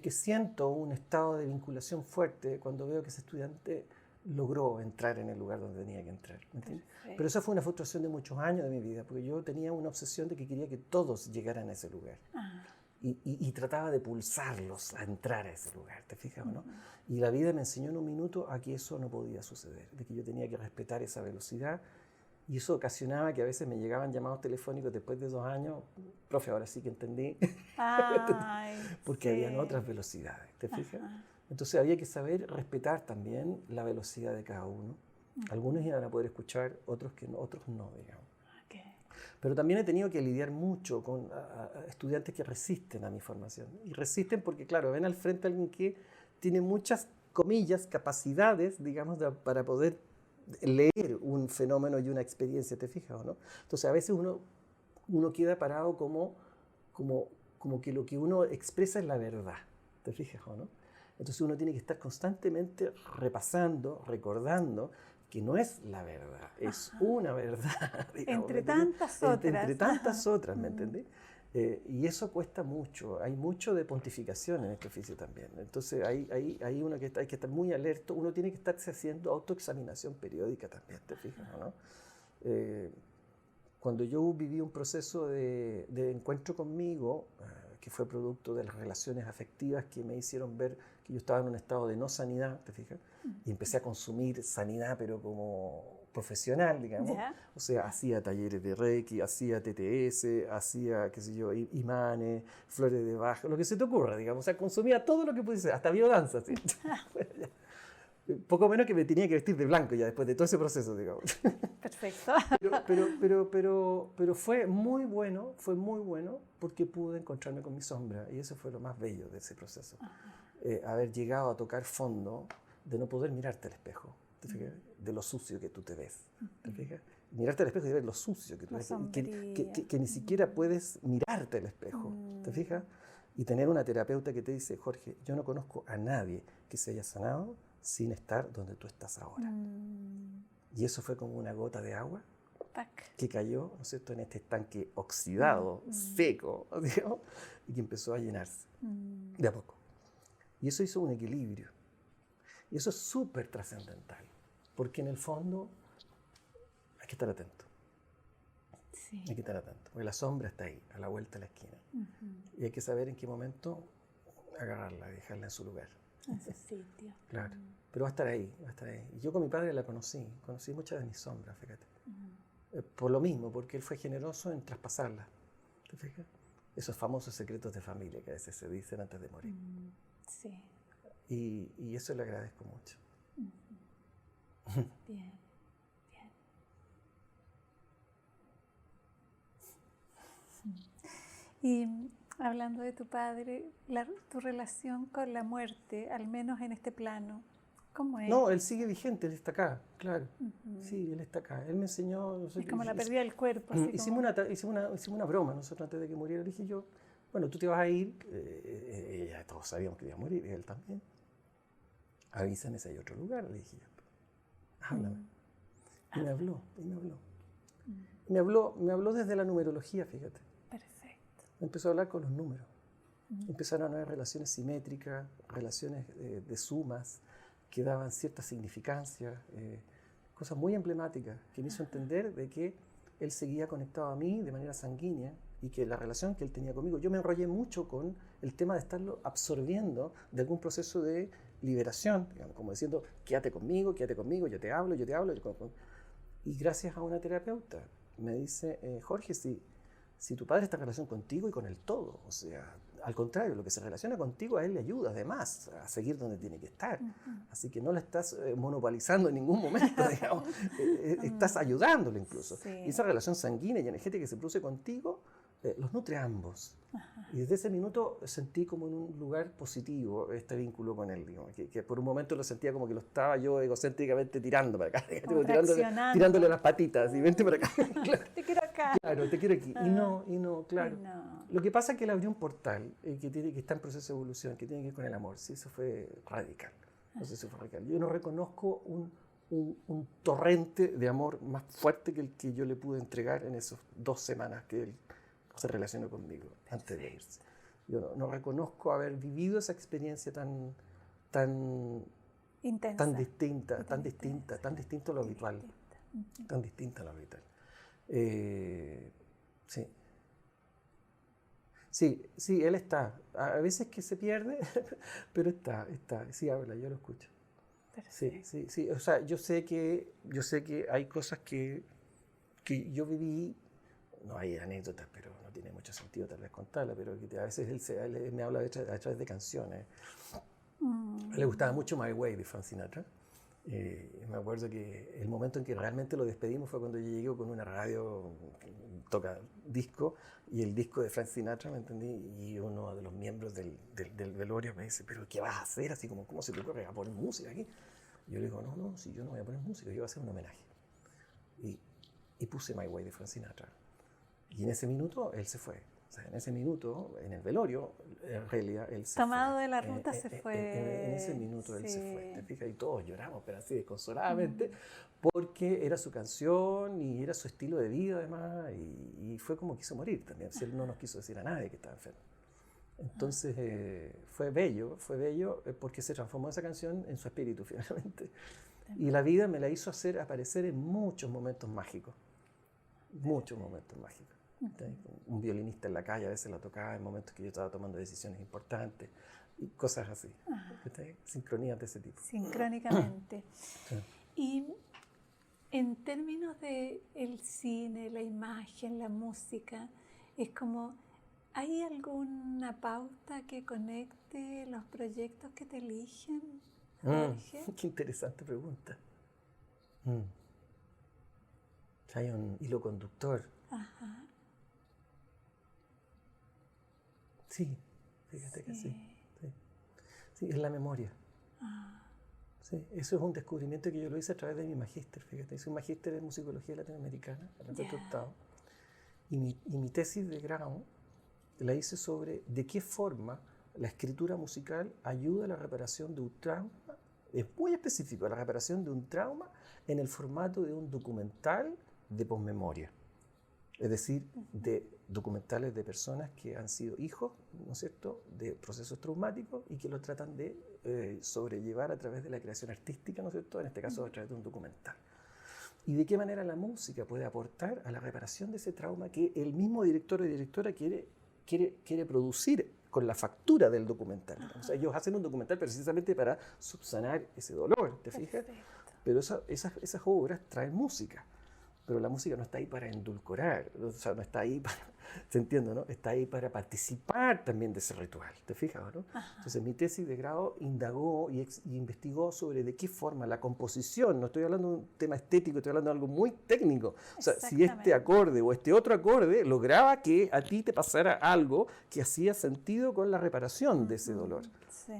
siento un estado de vinculación fuerte cuando veo que ese estudiante logró entrar en el lugar donde tenía que entrar. ¿Me entiendes? Pero esa fue una frustración de muchos años de mi vida, porque yo tenía una obsesión de que quería que todos llegaran a ese lugar. Y trataba de pulsarlos a entrar a ese lugar, ¿te fijas o no? Y la vida me enseñó en un minuto a que eso no podía suceder, de que yo tenía que respetar esa velocidad, y eso ocasionaba que a veces me llegaban llamados telefónicos después de 2 años, profe, ahora sí que entendí, porque habían otras velocidades, ¿te fijas? Entonces había que saber respetar también la velocidad de cada uno. Algunos iban a poder escuchar, otros no, digamos. Pero también he tenido que lidiar mucho con estudiantes que resisten a mi formación. Y resisten porque, claro, ven al frente a alguien que tiene muchas, comillas, capacidades, digamos, para poder leer un fenómeno y una experiencia, ¿te fijas o no? Entonces, a veces uno queda parado como que lo que uno expresa es la verdad, ¿te fijas o no? Entonces, uno tiene que estar constantemente repasando, recordando que no es la verdad, es una verdad. Digamos, entre tantas otras. Entre tantas otras, ¿me entendés? Y eso cuesta mucho, hay mucho de pontificación en este oficio también. Entonces hay uno que hay que estar muy alerta, uno tiene que estarse haciendo autoexaminación periódica también, ¿te fijas o no? Cuando yo viví un proceso de encuentro conmigo, que fue producto de las relaciones afectivas que me hicieron ver que yo estaba en un estado de no sanidad, ¿te fijas? Y empecé a consumir sanidad, pero como profesional, digamos. ¿Ya? O sea, hacía talleres de Reiki, hacía TTS, hacía, qué sé yo, imanes, flores de Bach, lo que se te ocurra, digamos. O sea, consumía todo lo que pudiese, hasta biodanza, ¿sí? Bueno, poco menos que me tenía que vestir de blanco ya después de todo ese proceso, digamos. Perfecto. Pero fue muy bueno porque pude encontrarme con mi sombra, y eso fue lo más bello de ese proceso. Haber llegado a tocar fondo de no poder mirarte al espejo, ¿te fijas? De lo sucio que tú te ves, ¿te fijas? Mirarte al espejo y ver lo sucio que tú ves, que ni siquiera puedes mirarte al espejo, ¿te fijas? Y tener una terapeuta que te dice, Jorge, yo no conozco a nadie que se haya sanado sin estar donde tú estás ahora. Y eso fue como una gota de agua que cayó, ¿no es cierto?, en este estanque oxidado, seco, digamos, y que empezó a llenarse de a poco. Y eso hizo un equilibrio. Y eso es súper trascendental, porque en el fondo hay que estar atento. Sí. Hay que estar atento, porque la sombra está ahí, a la vuelta de la esquina. Y hay que saber en qué momento agarrarla y dejarla en su lugar. En su sitio. Claro. Pero va a estar ahí, va a estar ahí. Y yo con mi padre la conocí muchas de mis sombras, fíjate. Por lo mismo, porque él fue generoso en traspasarlas. ¿Te fijas? Esos famosos secretos de familia que a veces se dicen antes de morir. Sí. Y eso le agradezco mucho. Bien, bien. Y hablando de tu padre, tu relación con la muerte, al menos en este plano, ¿cómo es? No, él sigue vigente, él está acá, claro. Sí, él está acá. Él me enseñó... No sé, Es como la pérdida del cuerpo. Así hicimos como... una broma nosotros antes de que muriera. Le dije yo, bueno, tú te vas a ir, ya todos sabíamos que iba a morir, y él también. Avísame si hay otro lugar, le dije yo. Háblame. Y me habló, y me habló. Me habló desde la numerología, fíjate. Perfecto. Empezó a hablar con los números. Empezaron a haber relaciones simétricas, relaciones de sumas que daban cierta significancia, cosas muy emblemáticas que me hizo entender de que él seguía conectado a mí de manera sanguínea y que la relación que él tenía conmigo, yo me enrollé mucho con el tema de estarlo absorbiendo de algún proceso de liberación, digamos, como diciendo, quédate conmigo, yo te hablo. Y gracias a una terapeuta me dice, Jorge, si tu padre está en relación contigo y con el todo, o sea, al contrario, lo que se relaciona contigo a él le ayuda además a seguir donde tiene que estar. Así que no la estás monopolizando en ningún momento, digamos, estás ayudándole incluso. Sí. Y esa relación sanguínea y energética que se produce contigo, los nutre a ambos. Y desde ese minuto sentí como en un lugar positivo este vínculo con él, digamos, que por un momento lo sentía como que lo estaba yo egocéntricamente tirando para acá, tirándole las patitas, y vente para acá. Claro. Te quiero acá. Claro, te quiero aquí. Y no, claro. Y no. Lo que pasa es que él abrió un portal que está en proceso de evolución, que tiene que ver con el amor. Sí, eso fue radical. Eso fue radical. Yo no reconozco un torrente de amor más fuerte que el que yo le pude entregar en esas 2 semanas que él se relacionó conmigo antes de irse. Yo no reconozco haber vivido esa experiencia tan intensa, tan distinta, tan distinto a lo habitual. Tan distinta a lo habitual. Sí. Sí, él está. A veces que se pierde, pero está. Sí, habla, yo lo escucho. Sí. O sea, yo sé que hay cosas que yo viví. No hay anécdotas, pero no tiene mucho sentido tal vez contarla, pero que a veces él me habla a través de canciones. A él le gustaba mucho My Way de Frank Sinatra. Me acuerdo que el momento en que realmente lo despedimos fue cuando yo llegué con una radio, toca disco, y el disco de Frank Sinatra, ¿me entendí? Y uno de los miembros del velorio me dice, ¿pero qué vas a hacer? Así como, ¿cómo se te ocurre a poner música aquí? Y yo le digo, no, si yo no voy a poner música, yo voy a hacer un homenaje. Y puse My Way de Frank Sinatra. Y en ese minuto él se fue. O sea, en ese minuto, en el velorio, en realidad él se Tomado fue. De la ruta se fue. En ese minuto él se fue. ¿Te fijas? Y todos lloramos, pero así desconsoladamente, porque era su canción y era su estilo de vida además, y fue como quiso morir también. Si él no nos quiso decir a nadie que estaba enfermo. Entonces fue bello porque se transformó esa canción en su espíritu finalmente. Y la vida me la hizo hacer aparecer en muchos momentos mágicos. Muchos momentos mágicos. Un violinista en la calle a veces la tocaba en momentos que yo estaba tomando decisiones importantes y cosas así. Sincronías de ese tipo. Sincrónicamente. Y en términos de el cine, la imagen, la música, es como, ¿hay alguna pauta que conecte los proyectos que te eligen, Jorge? Qué interesante pregunta. Hay un hilo conductor. Ajá. Sí, fíjate que sí. Sí, es la memoria. Sí, eso es un descubrimiento que yo lo hice a través de mi magíster, fíjate. Hice un magíster en musicología latinoamericana, y mi tesis de grado la hice sobre de qué forma la escritura musical ayuda a la reparación de un trauma, es muy específico, a la reparación de un trauma en el formato de un documental de posmemoria. Es decir, de documentales de personas que han sido hijos, ¿no es cierto?, de procesos traumáticos y que lo tratan de sobrellevar a través de la creación artística, ¿no es cierto?, en este caso a través de un documental. Y de qué manera la música puede aportar a la reparación de ese trauma que el mismo director o directora quiere producir con la factura del documental. O sea, ellos hacen un documental precisamente para subsanar ese dolor, ¿te fijas? Pero esas obras traen música. pero la música no está ahí para endulcorar, o sea, no está ahí para, ¿se entiende, no? Está ahí para participar también de ese ritual, ¿te fijas, no? Ajá. Entonces mi tesis de grado indagó y investigó sobre de qué forma la composición, no estoy hablando de un tema estético, estoy hablando de algo muy técnico, o sea, si este acorde o este otro acorde lograba que a ti te pasara algo que hacía sentido con la reparación de ese dolor. Sí.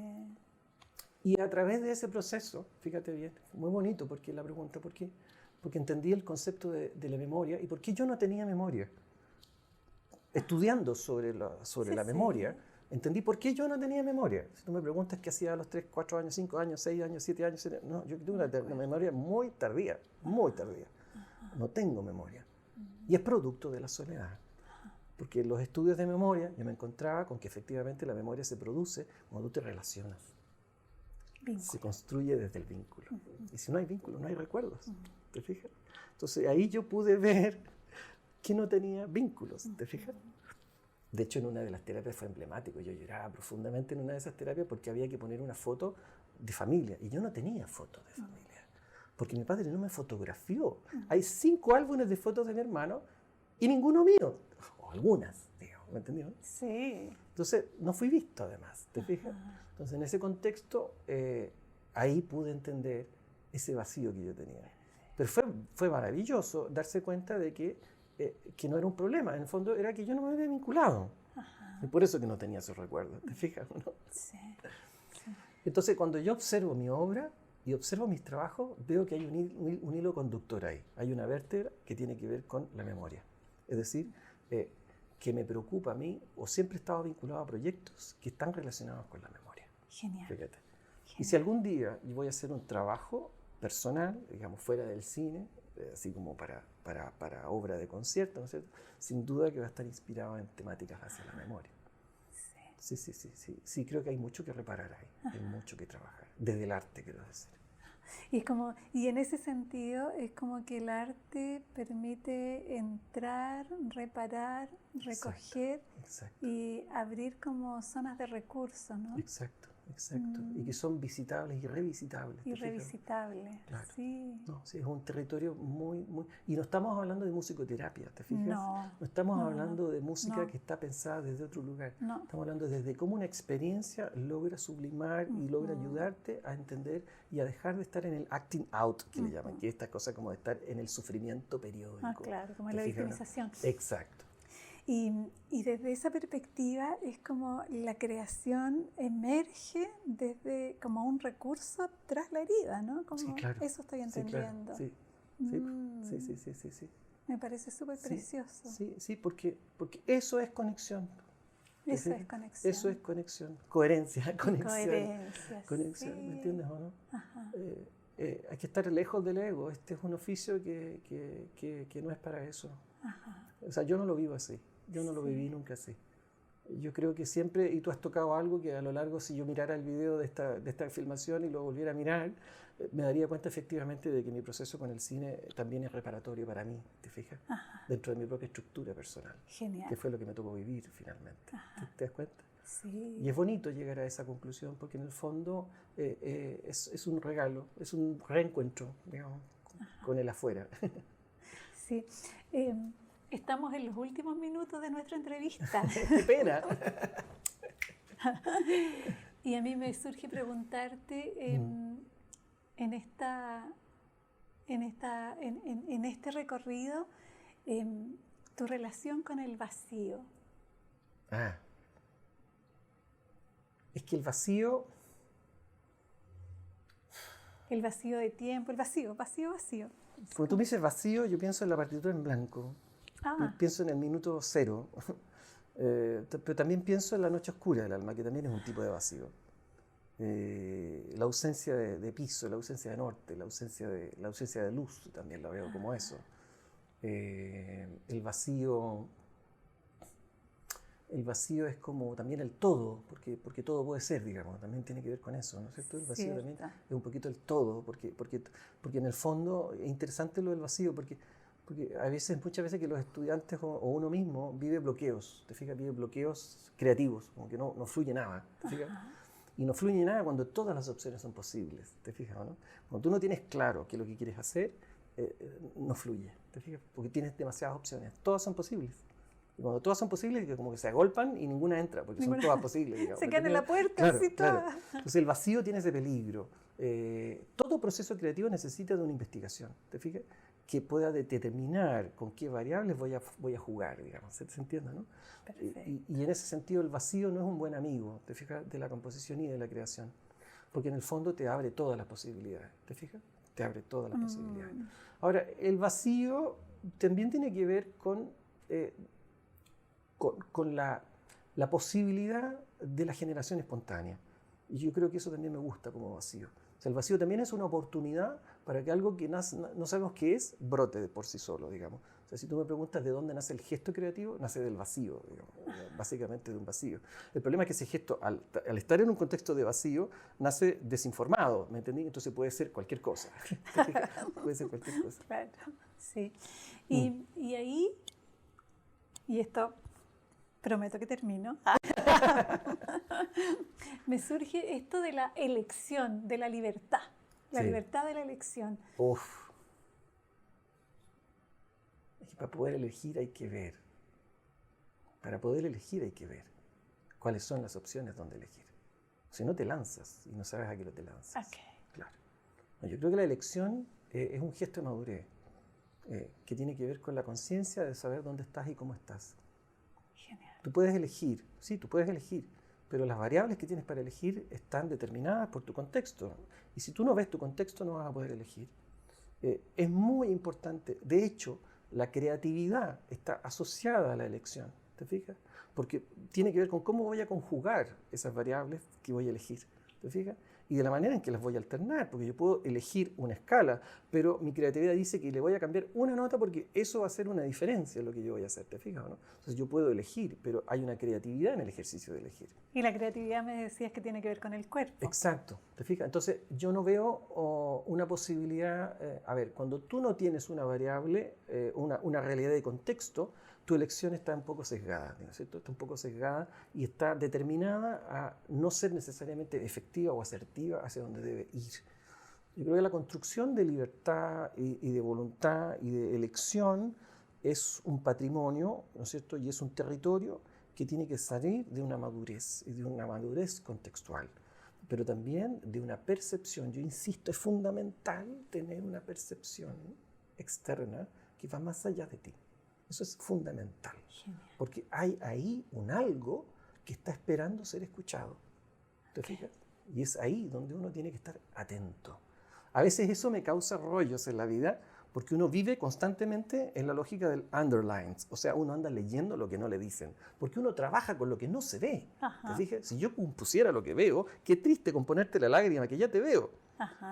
Y a través de ese proceso, fíjate bien, muy bonito porque la pregunta, ¿por qué? Porque entendí el concepto de la memoria y por qué yo no tenía memoria. Estudiando sobre la memoria, entendí por qué yo no tenía memoria. Si tú me preguntas qué hacía a los 3, 4 años, 5 años, 6 años, 7 años, no, yo tengo una memoria muy tardía, muy tardía. No tengo memoria. Y es producto de la soledad. Porque en los estudios de memoria yo me encontraba con que efectivamente la memoria se produce cuando tú te relacionas. Vínculo. Se construye desde el vínculo. Y si no hay vínculo, no hay recuerdos. ¿Te fijas? Entonces ahí yo pude ver que no tenía vínculos. ¿Te fijas? De hecho, en una de las terapias fue emblemático. Yo lloraba profundamente en una de esas terapias porque había que poner una foto de familia. Y yo no tenía fotos de familia. Porque mi padre no me fotografió. Hay 5 álbumes de fotos de mi hermano y ninguno mío. O algunas, digamos. ¿Me entendió? Sí. Entonces, no fui visto además. ¿Te fijas? Entonces, en ese contexto, ahí pude entender ese vacío que yo tenía. Pero fue maravilloso darse cuenta de que no era un problema. En el fondo, era que yo no me había vinculado. Y por eso que no tenía esos recuerdos. ¿Te fijas? ¿No? Sí. Entonces, cuando yo observo mi obra y observo mis trabajos, veo que hay un hilo conductor ahí. Hay una vértebra que tiene que ver con la memoria. Es decir, que me preocupa a mí, o siempre he estado vinculado a proyectos que están relacionados con la memoria. Genial. Fíjate. Y si algún día yo voy a hacer un trabajo personal, digamos, fuera del cine, así como para obra de concierto, ¿no es cierto? Sin duda que va a estar inspirado en temáticas hacia la memoria. Sí, creo que hay mucho que reparar ahí, hay mucho que trabajar, desde el arte, quiero decir. Y en ese sentido es como que el arte permite entrar, reparar, recoger exacto. Y abrir como zonas de recursos, ¿no? Exacto. Y que son visitables y revisitables. Irrevisitables, claro. Sí. No, sí, es un territorio muy... Y no estamos hablando de musicoterapia, ¿te fijas? No estamos hablando de música que está pensada desde otro lugar. No. Estamos hablando desde cómo una experiencia logra sublimar y logra ayudarte a entender y a dejar de estar en el acting out, que le llaman, que es esta cosa como de estar en el sufrimiento periódico. Claro, como la victimización. ¿No? Exacto. Y desde esa perspectiva es como la creación emerge desde como un recurso tras la herida, ¿no? Como sí, claro. Eso estoy entendiendo. Sí, sí. Me parece súper precioso. Sí, porque eso es conexión. Eso es conexión. Eso es conexión. Coherencia, conexión. Conexión, ¿me entiendes o no? Hay que estar lejos del ego. Este es un oficio que no es para eso. O sea, yo no lo vivo así. Yo no lo viví nunca así. Yo creo que siempre, y tú has tocado algo que a lo largo, si yo mirara el video de esta filmación y lo volviera a mirar, me daría cuenta efectivamente de que mi proceso con el cine también es reparatorio para mí, ¿te fijas? Dentro de mi propia estructura personal. Genial. Que fue lo que me tocó vivir finalmente. ¿Te das cuenta? Sí. Y es bonito llegar a esa conclusión porque en el fondo es un regalo, es un reencuentro, digamos, con el afuera. Sí. Estamos en los últimos minutos de nuestra entrevista. ¡Qué pena! Y a mí me surge preguntarte en este recorrido tu relación con el vacío. Es que el vacío... El vacío de tiempo, el vacío. Cuando tú me dices vacío, yo pienso en la partitura en blanco. Pienso en el minuto 0. Pero también pienso en la noche oscura del alma, que también es un tipo de vacío. La ausencia de piso, la ausencia de norte, la ausencia de luz, también la veo como eso. El vacío es como también el todo, porque todo puede ser, digamos, también tiene que ver con eso, ¿no es cierto? El vacío también es un poquito el todo, porque en el fondo es interesante lo del vacío, porque muchas veces que los estudiantes o uno mismo vive bloqueos, ¿te fijas? Vive bloqueos creativos, como que no fluye nada, ¿te fijas? Y no fluye nada cuando todas las opciones son posibles, ¿te fijas o no? Cuando tú no tienes claro qué es lo que quieres hacer, no fluye, ¿te fijas? Porque tienes demasiadas opciones, todas son posibles. Y cuando todas son posibles, que como que se agolpan y ninguna entra, porque son todas posibles. Digamos. Se quedan en la puerta, claro, así claro. todas. Entonces el vacío tiene ese peligro. Todo proceso creativo necesita de una investigación, ¿te fijas? Que pueda determinar con qué variables voy a jugar, digamos, ¿se entiende, no? Y en ese sentido el vacío no es un buen amigo, ¿te fijas? De la composición y de la creación, porque en el fondo te abre todas las posibilidades, ¿te fijas? Te abre todas las posibilidades. Ahora, el vacío también tiene que ver con la posibilidad de la generación espontánea. Y yo creo que eso también me gusta como vacío. O sea, el vacío también es una oportunidad para que algo que no sabemos qué es, brote por sí solo, digamos. O sea, si tú me preguntas de dónde nace el gesto creativo, nace del vacío, digamos, básicamente de un vacío. El problema es que ese gesto, al estar en un contexto de vacío, nace desinformado, ¿me entendí? Entonces puede ser cualquier cosa. Puede ser cualquier cosa. Claro, sí. Y ahí, y esto prometo que termino, me surge esto de la elección, de la libertad. La libertad de la elección. Uf. Es que para poder elegir hay que ver. Para poder elegir hay que ver cuáles son las opciones donde elegir. Si no te lanzas y no sabes a qué no te lanzas. Okay. Claro. No, yo creo que la elección es un gesto de madurez que tiene que ver con la conciencia de saber dónde estás y cómo estás. Genial. Tú puedes elegir, sí, tú puedes elegir, pero las variables que tienes para elegir están determinadas por tu contexto. Y si tú no ves tu contexto, no vas a poder elegir. Es muy importante. De hecho, la creatividad está asociada a la elección. ¿Te fijas? Porque tiene que ver con cómo voy a conjugar esas variables que voy a elegir. ¿Te fijas? Y de la manera en que las voy a alternar, porque yo puedo elegir una escala, pero mi creatividad dice que le voy a cambiar una nota porque eso va a hacer una diferencia en lo que yo voy a hacer, ¿te fijas o no? Entonces yo puedo elegir, pero hay una creatividad en el ejercicio de elegir. Y la creatividad me decías que tiene que ver con el cuerpo. Exacto, ¿te fijas? Entonces yo no veo una posibilidad, a ver, cuando tú no tienes una variable, una realidad de contexto, tu elección está un poco sesgada, ¿no es cierto? Está un poco sesgada y está determinada a no ser necesariamente efectiva o asertiva hacia donde debe ir. Yo creo que la construcción de libertad y de voluntad y de elección es un patrimonio, ¿no es cierto? Y es un territorio que tiene que salir de una madurez y de una madurez contextual, pero también de una percepción. Yo insisto, es fundamental tener una percepción externa que va más allá de ti. Eso es fundamental, porque hay ahí un algo que está esperando ser escuchado. ¿Te fijas? Y es ahí donde uno tiene que estar atento. A veces eso me causa rollos en la vida, porque uno vive constantemente en la lógica del underlines. O sea, uno anda leyendo lo que no le dicen, porque uno trabaja con lo que no se ve. ¿Te fijas? Si yo compusiera lo que veo, qué triste componerte la lágrima que ya te veo.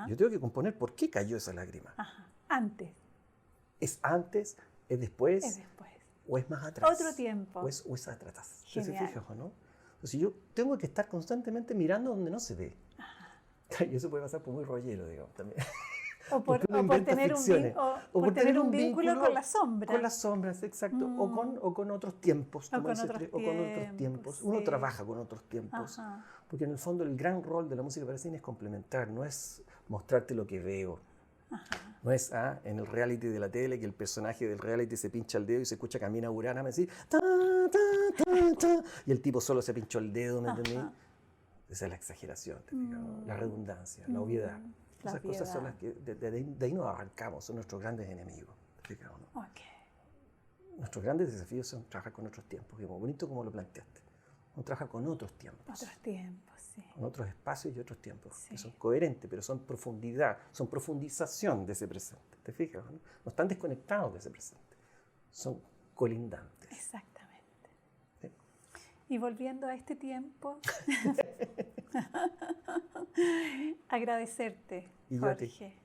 Yo tengo que componer por qué cayó esa lágrima. Antes. ¿Es antes? ¿Es después? Es después. ¿O es más atrás? Otro tiempo. ¿O es atrás? ¿Te Genial. fijas o no? Entonces yo tengo que estar constantemente mirando donde no se ve. Y eso puede pasar por muy rollero, digamos, también. O por tener un vínculo con la sombra. Con las sombras, exacto. O con otros tiempos. O con otros tiempos. Uno trabaja con otros tiempos. Porque en el fondo el gran rol de la música para cine es complementar, no es mostrarte lo que veo. No es en el reality de la tele que el personaje del reality se pincha el dedo y se escucha Camina Burana, me decís, ta, ta, ta, ta, y el tipo solo se pinchó el dedo, ¿me entendí? Esa es la exageración, la redundancia, la obviedad. Esas cosas son las que de ahí nos arrancamos, son nuestros grandes enemigos. ¿Te fijas o no? Nuestros grandes desafíos son trabajar con otros tiempos, que es muy bonito como lo planteaste. Uno trabaja con otros tiempos. Otros tiempos, sí. Con otros espacios y otros tiempos, que son coherentes, pero son profundidad, son profundización de ese presente. ¿Te fijas? ¿No? No están desconectados de ese presente, son colindantes. Exactamente. ¿Sí? Y volviendo a este tiempo, agradecerte, Jorge.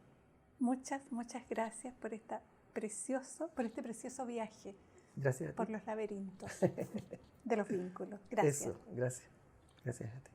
Muchas, muchas gracias por este precioso viaje. Gracias a ti. Por los laberintos de los vínculos. Gracias. Eso, gracias. Gracias a ti.